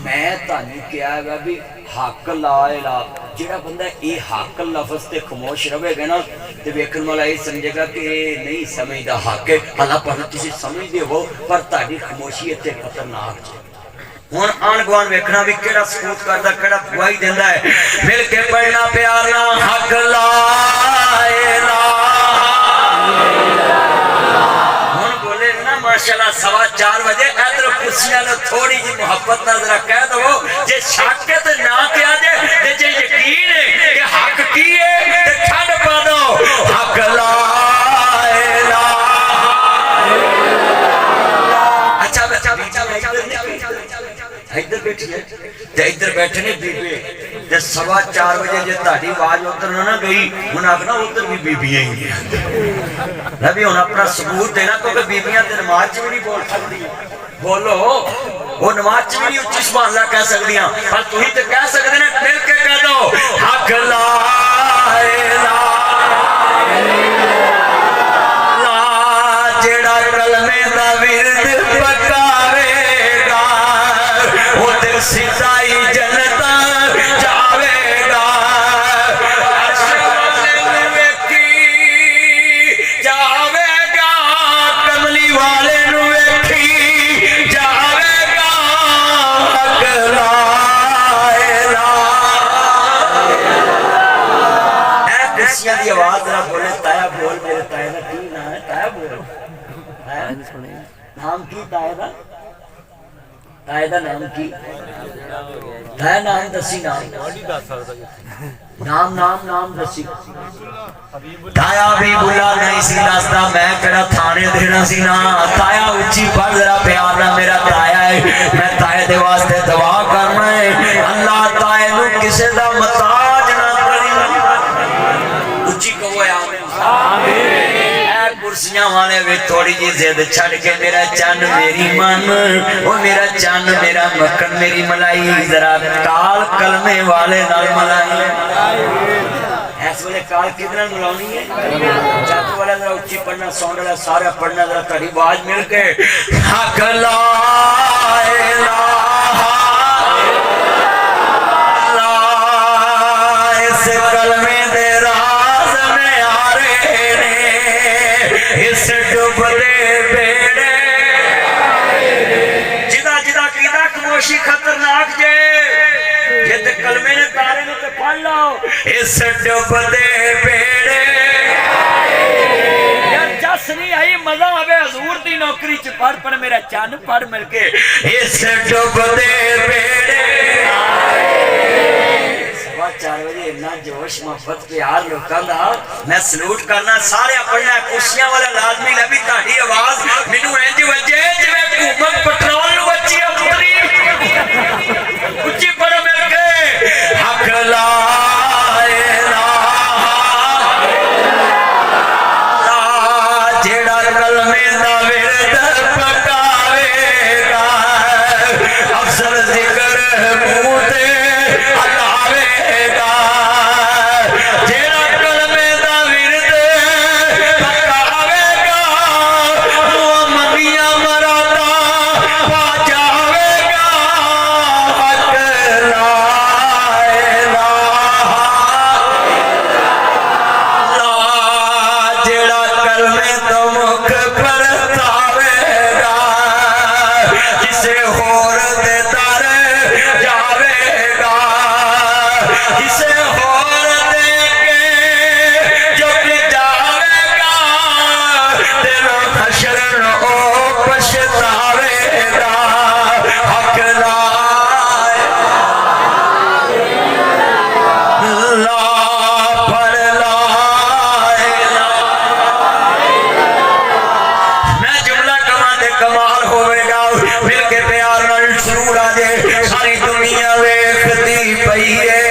Speaker 1: میں تانوں کیا ہے بھی حق لا الہ جڑا بندہ اے حق لفظ تے خاموش رہے گا نا تے ویکھن والا یہ سمجھے گا کہ نہیں سمجھدا حق ہے اللہ پر تسی سمجھدے ہو پر تہاڈی خاموشی تے خطرناک ہے ہن آن گوان ویکھنا بھی کیڑا سکوت کردا کیڑا گواہی دیندا ہے مل کے پڑھنا پیار نال حق لا الہ ماشاءاللہ 4:15 بجے ادھر کرسیاں نے تھوڑی جی محبت نہ ذرا کہہ دو جے شک ہے تے نہ کہا جے تے جے یقین ہے کہ حق کی ہے تے ٹھنڈ پا دو حق لا الہ اچھا ادھر بیٹھی ہے تے ادھر بیٹھے نے بیبی تے 4:15 بجے جے تہاڈی آواز ادھر نہ گئی ہن آکھنا ادھر بھی بیبیاں ہی نبی ہن اپنا ثبوت دینا کیونکہ بیبیاں تے نماز بھی نہیں بول سکتی بولو وہ نماز بھی نہیں اچھی سبحان اللہ کہہ سکدیاں پر تسی تے کہہ سکدے نے مل کے کہہ دو حق لا الہ الا جڑا کلمے دا ورد پکاوے گا وہ تے سیدھائی جنت جاوے گا دی آواز ذرا بولے تایا بول میرے تایا دا کی نام ہے تایا بول نام کی تایا دا نام کی تایا نام دسی نام دسی تایا بھی بلا نہیں سی دستا میں کہڑا تھانے دینا سی نا تایا اچھی پڑھ ذرا پیار نہ میرا تایا ہے میں تایا دے واسطے دعا کرنا ہے اللہ تایا نو کسے دا محتاج نہ کرسیاں والے بھی تھوڑی جی زد چھڑ کے میرا چن میری من وہ میرا چن میرا مکھن میری ملائی ذرا کال کلمے والے نال ملائی ایس والے کال کدھر ملاونی ہے چاہتے والا ذرا اچھی پڑھنا ساؤنڈ والا سارا پڑھنا ذرا تہاڈی آواز مل کے حق لا الہ اس کلمے دے راز نیارے نے اس ڈوب دے بیڑے جدا جدا کیدا خاموشی خطرناک جے یہ تے کلمے نے تارے نے تے پڑھ لو اس ڈوب دے بیڑے یار جس نہیں آئی مزہ آوے حضور دی نوکری چ پڑھ پر میرا چن پڑھ مل کے اس ڈوب دے بیڑے 4 بجے اتنا جوش محبت پیار لوکاں دا میں سلوٹ کرنا سارے پڑھنا کرسیاں والا لازمی لبی تہاڈی آواز مینوں انج وجے جویں حکومت پٹرول نو بچی پوری اچھی پڑھ مل کے حق لا الہ الا جڑا کلمے دا ورد پکاوے گا افضل ذکر منہ تے جیڑا کلمے دا ورد پکاوے گا کسے اور دے کے جو کہ جاوے گا دل حشر او پچھتاوے گا حق لا کمال ہوئے گا مل کے پیار نال سرور آجے ساری دنیا ویکھتی پئی ہے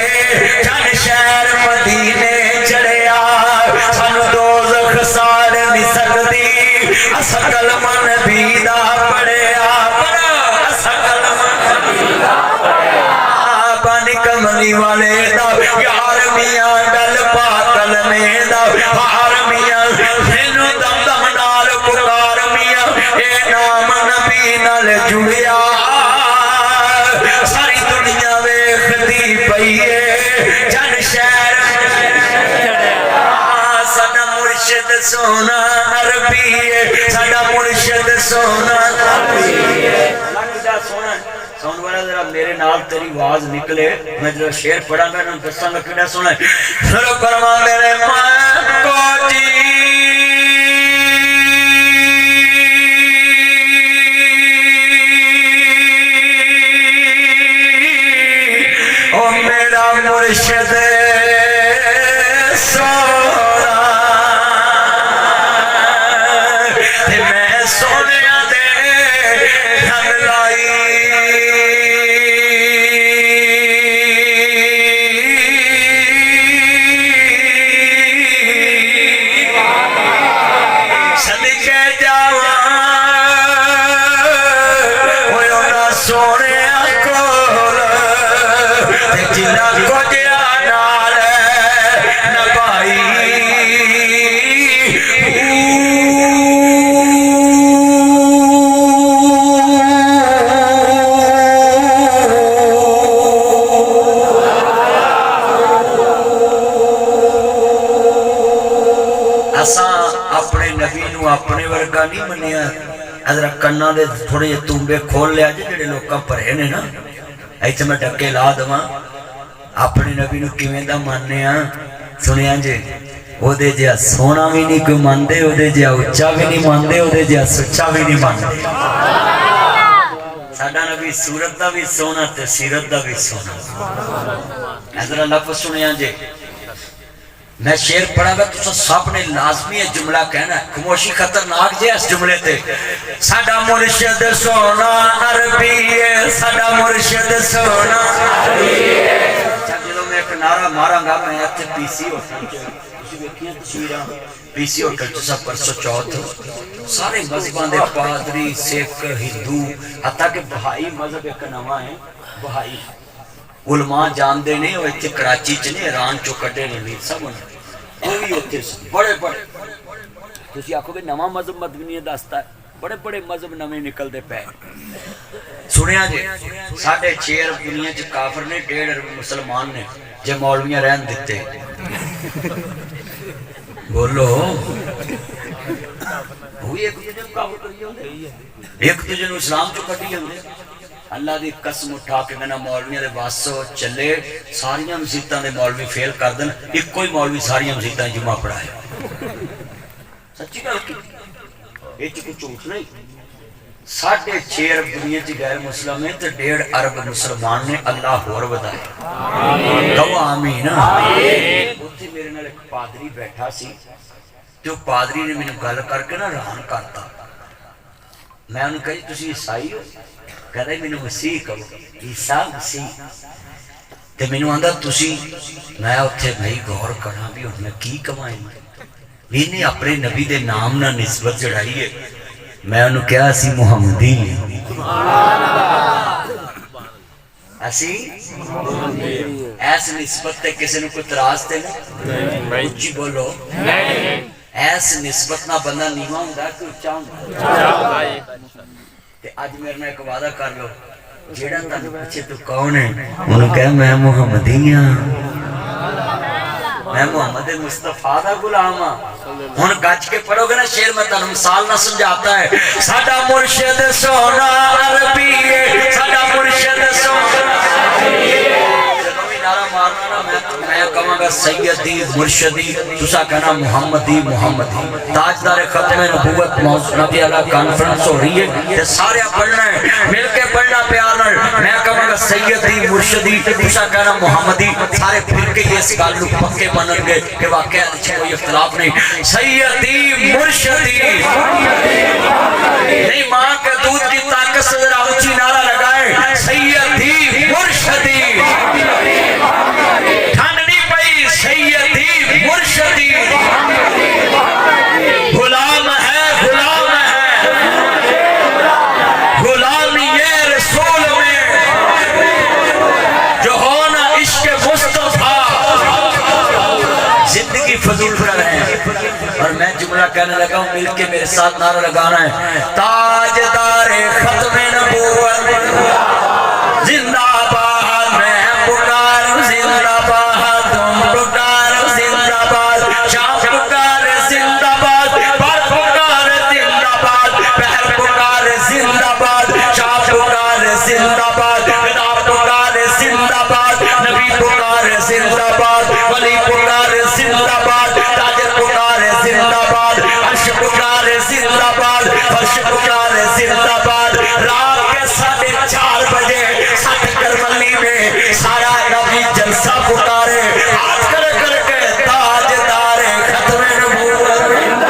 Speaker 1: جن شہر مدینے چڑھیا سانو دوزخ ساڑ نہیں سکتی اسا کلمہ نبی دا پڑھیا اسا کلمہ نبی دا پڑھیا بانی کملی والے دا یار میاں گل پا کلمے دا ہار میاں سینو دم دم نال پکار میاں اے نام نبی نال جڑیا ساری دنیا ویکھتی پئی ہے جن شہر ساڈا مرشد سونا عربی ہے ساڈا مرشد سونا عربی ہے لگدا سونا سون والا ذرا میرے نال تیری آواز نکلے میں جو شعر پڑھا میں انہوں دساں گا کیڑا سونا ہے سنو فرما میرے ماں کو جی او میرا مرشد سونا میں سونے دے رنگ لائی صدقے جاواں ہونا سونے کول جنا کچھ نال نبھائی اساں اپنے نبی نو اپنے ورگا نہیں منیا ادھر کنا دے تھوڑے جے تمبے کھول لیا جڑے لوکاں پڑھے نے نا ایتھے میں ڈکے لا دواں اپنے نبی نو کیویں دا ماننے ہاں سنیا جے او دے جیا سونا بھی نہیں کوئی ماندے او دے جیا اچا بھی نہیں ماندے او دے جیا سچا بھی نہیں ماندے ساڈا نبی صورت دا بھی سونا تے سیرت دا بھی سونا حضرت لفظ سنیا جے میں شعر پڑھا گا تو سب نے لازمی ہے جملہ کہنا ہے خاموشی خطرناک جے اس جملے تے ساڈا مرشد سونا عربی ہے ساڈا مرشد سونا عربی ہے جدوں میں ایک نعرہ ماراں گا میں اتھے پی سی ہوٹل چ تسی ویکھیاں تصویراں پی سی ہوٹل چ سب پرسوں چوتھ سارے مذہباں دے پادری سکھ ہندو حتیٰ کہ بہائی مذہب ایک نواں ہے بہائی علماء جان دے نہیں وہ اتھے کراچی چ نہیں ایران چو کڈے نے نہیں سب کوئی اتھے بڑے بڑے تسی آکھو کہ نواں مذہب مدنی دستا ہے بڑے بڑے مذہب نویں نکل دے پے سنیا جی 6.5 ارب دنیا چ کافر نے 1.5 ارب مسلمان نے جے مولویاں رہن دیتے بولو ہوئی ایک دوسرے کو کافر کری ہوندے ایک دوسرے کو اسلام چ کڈی ہوندے اللہ دی قسم اٹھا کے میں مولویاں دے واسو چلے ساریاں مسجداں دے مولوی فیل کر دن ایک کوئی مولوی ساریاں مسجداں جمعہ پڑھائے سچی گل کی یہ کوئی جھوٹ نہیں 6.5 ارب دنیا چ غیر مسلم ہے تے 1.5 ارب مسلمان نے اللہ ہور ودائے کہو آمین اوتھے میرے نال ایک پادری بیٹھا سی جو پادری نے مینوں گل کر کے نا حیران کرتا میں انہوں کہی تسی عیسائی ہو کہتا ہے مینوں مسیح کہو عیسیٰ مسیح تے مینوں آندا تسی میں اتھے بھائی غور کرنا بھی ہن میں کی کمائیں بھی نے اپنے نبی دے نام نہ نسبت جڑائی ہے میں انہوں کہا اسی محمدی ہیں اسی ایس نسبت تے کسی نے کوئی تراز تے نہیں اچھی بولو ایس نسبت نہ بندہ نیواں ہوندا کہ اچا ہوندا تے اج میرے نال ایک وعدہ کر لو جیڑا تانوں پوچھے تو کون ہے انہوں کہا میں محمدی ہاں میں محمد مصطفیٰ دا غلام ہاں ہن گج کے پڑھو گے نا شعر میں تانوں مثال نہ سمجھاتا ہے ساڈا مرشد سونا عربی ہے ساڈا مرشد سونا عربی ہے جدوں بھی نعرہ مارنا نا میں کہاں گا سیدی مرشدی تسا کہنا محمدی محمدی تاجدار ختم نبوت نبی علیہ کانفرنس ہو رہی ہے یہ سارے پڑھنا ہے مل کے پڑھنا پیار نال میں کہاں گا سیدی مرشدی تسا کہنا محمدی سارے پھر کے یہ اس گالو پکے بنن گے کہ واقعہ کوئی اختلاف نہیں سیدی مرشدی نہیں ماں کے دودھ کی طاقت سے ذرا اونچی نعرہ لگائے سیدی مرشدی ٹھنڈنی پئی سیدی مرشدی غلام ہے غلامی رسول میں جو ہونا عشق مصطفیٰ زندگی فضول کر رہے ہیں اور میں جملہ کہنے لگا ہوں مل کے میرے ساتھ نعرہ لگانا ہے تاجدار ختم نبوت زندہ باد میں پکار زندہ باد تم پکار زندہ باد شام پکار زندہ باد بار پکار زندہ باد پہر پکار زندہ باد شام پکار زندہ باد خدا پکار زندہ باد نبی پکار زندہ باد ولی پکار زندہ باد تاجر پکار زندہ باد عرش پکار زندہ باد فرش پکار زندہ باد رات کے 4:30 بجے ساتھ کرملی میں سارا نبی جلسہ پکارے ہاتھ کر کے تاجدار ختم نبوت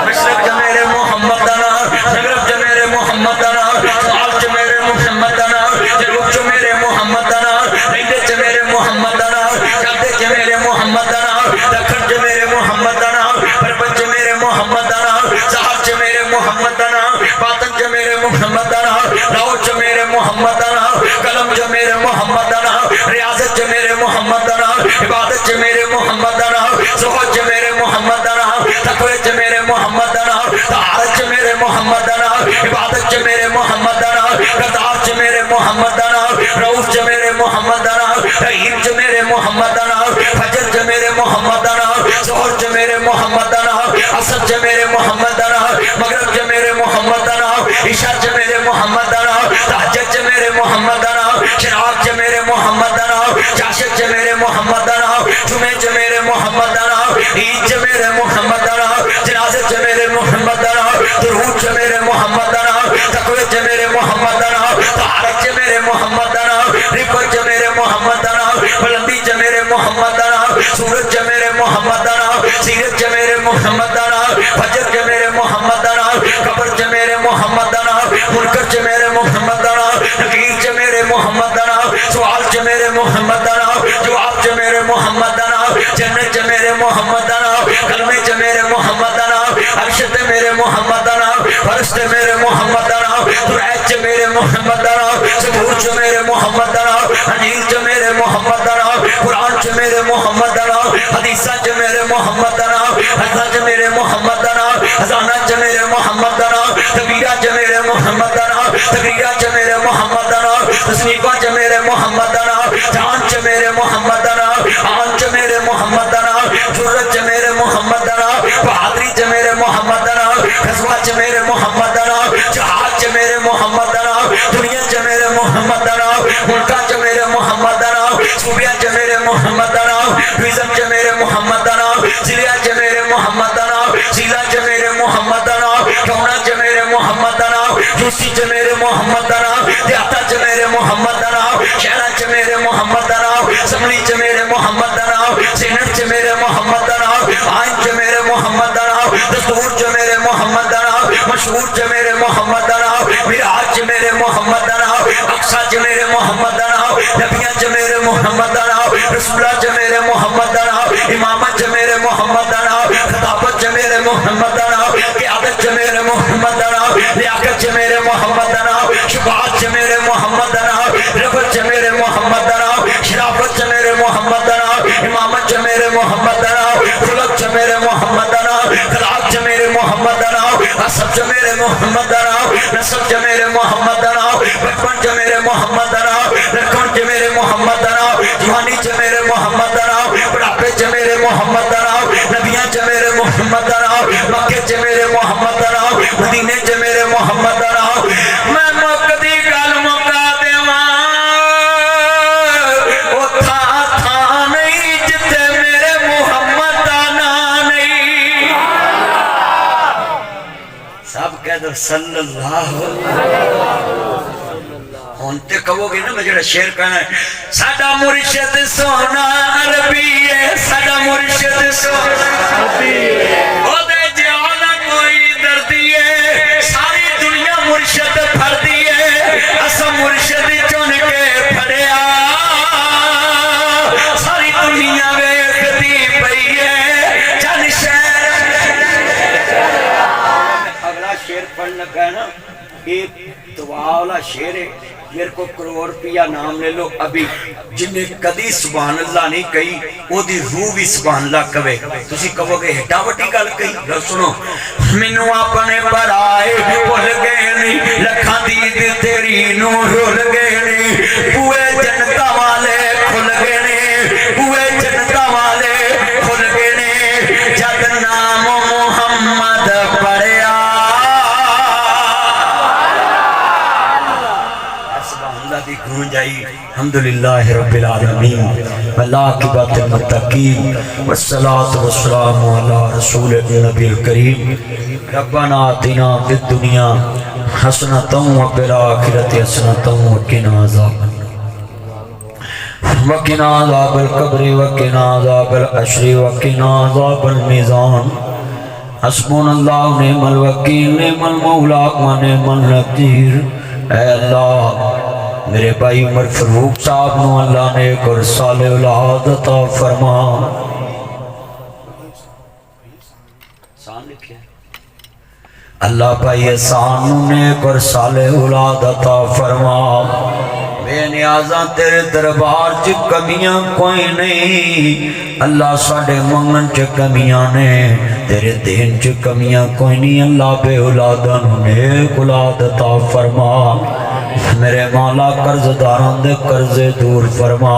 Speaker 1: مشرق جمیرے محمد دانا مغرب جمیرے محمد دانا سوال جمیرے محمد دانا جنوب جمیرے محمد دانا رہندے جمیرے محمد دانا چلتے جمیرے محمد دانا دکھن جمیرے محمد دانا پربت جمیرے محمد دانا سہر جمیرے محمد دانا باطن جمیرے محمد دانا راو جمیرے محمد دانا قلم جمیرے محمد دانا ریاضت جمیرے محمد دانا عبادت جمیرے محمد دانا زہد جمیرے محمد دانا تقوی جمیرے محمد دانا طہارت جمیرے محمد دانا عبادت جمیرے محمد دانا قدار جمیرے محمد دانا روف جمیرے محمد دانا رحیم جمیرے محمد دانا فجر جمیرے محمد دانا ظہر جمیرے محمد دانا عصر جمیرے محمد دانا مغرب جمیرے محمد دانا عشاء جمیرے محمد دانا تہجد جمیرے محمد دانا شراق جمیرے محمد دانا چاشت جمیرے محمد دانا جمعہ جمیرے محمد دانا عید جمیرے محمد دانا جنازت جمیرے محمد دانا درود جمیرے محمد دانا تقوی جمیرے محمد دانا طہارت جمیرے محمد دانا رفت جمیرے محمد دانا بلندی جمیرے محمد دانا سورت جمیرے محمد دانا سیرت جمیرے محمد دانا فجر جمیرے محمد دانا قبر جمیرے محمد دانا منکر جمیرے محمد دانا نقیر جمیرے محمد دانا سوال جمیرے محمد دانا جواب جمیرے محمد دانا جنت جمیرے محمد دانا کلمے جمیرے محمد دانا عرشت میرے محمد دانا فرشت میرے محمد دانا درعیت جمیرے محمد دانا زبور جمیرے محمد دانا انجیل جمیرے محمد دانا قرآن جمیرے محمد دانا حدیثہ جمیرے محمد دانا حضرہ جمیرے محمد دانا حضانہ جمیرے محمد دانا تبیرہ جمیرے محمد دانا تبیرہ جمیرے محمد دانا تصنیفہ جمیرے محمد دانا جان جمیرے محمد دانا آن جمیرے محمد دانا جرت جمیرے محمد دانا بہادری جمیرے محمد دانا قصبہ جمیرے محمد دانا جہاد جمیرے محمد دانا دنیا جمیرے محمد دانا ملکہ جمیرے محمد دانا صوبیہ جمیرے محمد دانا ویزم جمیرے محمد دانا ضلع جمیرے محمد دانا ضلع جمیرے محمد دانا کونہ جمیرے محمد دانا یوسی جمیرے محمد دانا دیاتا جمیرے محمد دانا شہرہ جمیرے محمد دانا سملی جمیرے محمد دانا سینٹ جمیرے محمد دانا آئین جمیرے محمد دانا دستور جمیرے محمد دانا مشہور جمیرے محمد دانا میراج جمیرے محمد دانا اقصہ جمیرے محمد دانا نبیہ جمیرے محمد دانا رسولہ جمیرے محمد دانا امامت جمیرے محمد دانا خطابت جمیرے محمد دانا قیادت جمیرے محمد دانا لیاقت جمیرے محمد دانا شفاعت جمیرے محمد دانا رفت جمیرے محمد دانا شرافت جمیرے محمد دانا امامت جمیرے محمد دانا خلق جمیرے محمد دانا خلاق جمیرے محمد دانا عصب جمیرے محمد دانا نصب جمیرے محمد دانا بچپن جمیرے محمد دانا لڑکن جمیرے محمد دانا جوانی جمیرے محمد دانا بڑھاپے جمیرے محمد دانا نبیاں جمیرے محمد دانا مکے جمیرے محمد دانا مدینے جمیرے محمد دانا میں مقدی گل مکا دیواں او تھا صلی اللہ ہونتے کہو گے نا میں جڑا شعر کہنا ہے ساڈا مرشد سونا عربی ہے ساڈا مرشد سونا عربی ہے او دے جانا کوئی دردی ہے ساری دنیا مرشد پھر دی ہے اسا مرشد چن کے پھڑیا ساری دنیا ویکھدی پئی ہے چل شہر اگلا شعر پڑھ لگا ہے نا ایک دعا والا شعر ہے میرے کو کروڑ روپیہ نام لے لو ابھی جنہیں کدی سبحان اللہ نہیں کہی وہ دی روح بھی سبحان اللہ کہے تسی کہو گے ہٹا وٹی گل کہی لو سنو مینوں اپنے برائے بھول گئے نہیں لکھاں دید تیری نو رول گئے نہیں بوئے جنتا والے کھل گئے نہیں بوئے جنتا والے کھل گئے نہیں جد نام محمد پڑھیا دی گونج آئی الحمدللہ رب العالمین والعاقبۃ للمتقین والصلاة والسلام علی رسول النبی الکریم ربنا آتنا فی الدنیا حسنۃ وفی الآخرۃ حسنۃ وقنا عذاب وقنا عذاب القبر وقنا عذاب الحشر وقنا عذاب المیزان حسبنا اللہ نعم الوکیل نعم المولا ونعم النصیر اے اللہ میرے بھائی عمر فاروق صاحب نو اللہ نے ایک اور صالح اولاد عطا فرما اللہ بھائی احسان نے ایک اور صالح اولاد عطا فرما بے نیازاں تیرے دربار چ کمیاں کوئی نہیں اللہ ساڈے منگن چ کمیاں نے تیرے دین چ کمیاں کوئی نہیں اللہ بے اولاداں نو نیک اولاد عطا فرما میرے مولا قرضداراں دے قرضے دور فرما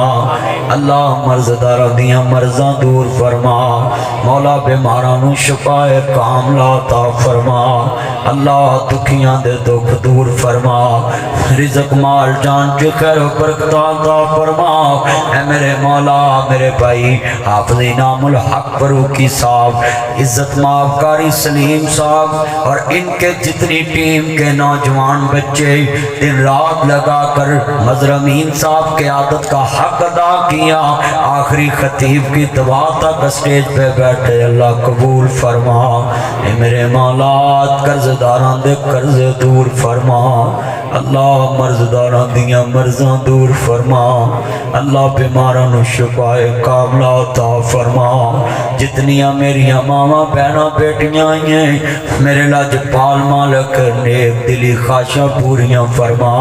Speaker 1: اللہ مرضداراں دیاں مرضاں دور فرما مولا بیماراں نو شفا کاملہ عطا فرما اللہ دکھیاں دے دکھ دور فرما رزق مال جان چ خیر و برکت عطا فرما اے میرے مولا میرے بھائی حافظ انعام الحق فاروقی صاحب عزت مآب قاری سلیم صاحب اور ان کے جتنی ٹیم کے نوجوان بچے دن رات لگا کر مظہر امین صاحب کے عادت کا حق ادا کیا آخری خطیب کی دعا تک اسٹیج پہ بیٹھے اللہ قبول فرما اے میرے مولا قرضداراں دے قرض دور فرما اللہ مرضداراں دیاں مرضاں دور فرما اللہ بیماراں نو شفا کاملہ عطا فرما جتنیاں میریاں ماواں بہناں بیٹیاں ہیں میرے لاجپال مالک نیک دلی خواہشاں پوریاں فرما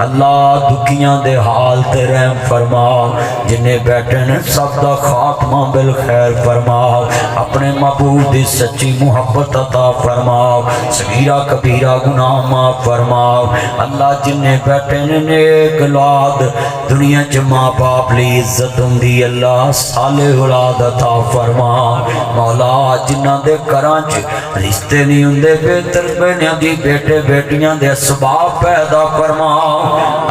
Speaker 1: اللہ دکھیاں دے حال تے رحم فرما جنہیں بیٹھے نے سب دا خاتمہ بالخیر فرما اپنے محبوب دی سچی محبت عطا فرما صغیرہ کبیرہ گناہ معاف فرما اللہ جنہیں بیٹھے نے نیک اولاد دنیا چ ماں باپ لی عزت ہوندی اللہ صالح اولاد عطا فرما مولا جنہاں دے گھراں چ رشتے نہیں ہوندے بہتر بہنیاں دی بیٹے بیٹیاں دے اسباب پیدا فرما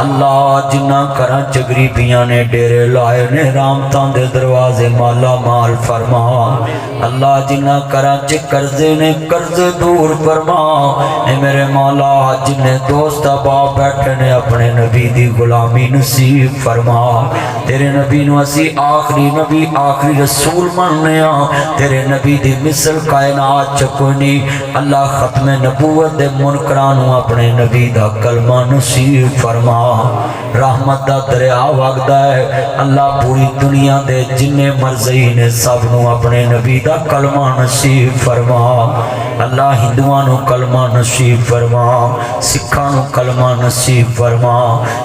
Speaker 1: اللہ جنہاں گھراں چ غریبیاں نے ڈیرے لائے نے رحمتاں دے دروازے مالا مال فرما اللہ جنہاں گھراں چ قرضے نے قرض دور فرما اے میرے مولا جنہیں دوست باپ بیٹھے نے اپنے نبی دی غلامی نصیب فرما تیرے نبی نو اسی آخری نبی آخری رسول مننے تیرے نبی دی مثل کائنات چ کوئی نہیں اللہ ختم نبوت دے منکراں نو اپنے نبی دا کلمہ نصیب فرما رحمت دا دریا وگدا ہے اللہ پوری دنیا دے جننے مرضی نے سب نو اپنے نبی دا کلمہ نصیب فرما اللہ ہندوؤں نو کلمہ نصیب فرما سکھاں نو کلمہ نصیب فرما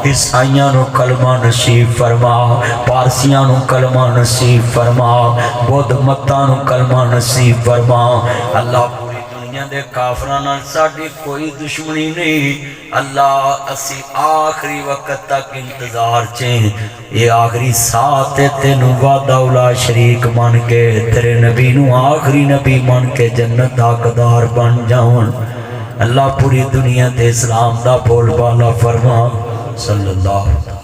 Speaker 1: عیسائیاں نو کلمہ نصیب فرما پارسیاں نو کلمہ نصیب فرما بدھ متاں نو کلمہ نصیب فرما اللہ پوری دنیا دے کافراں نال ساڈی کوئی دشمنی نہیں اللہ اسی آخری وقت تک انتظار چیں یہ آخری ساتھ تینو وعدہ اولا شریک من کے تیرے نبی نو آخری نبی من کے جنت دا حقدار بن جاؤں اللہ پوری دنیا تے اسلام دا بول بالا فرما صلی اللہ علیہ وسلم.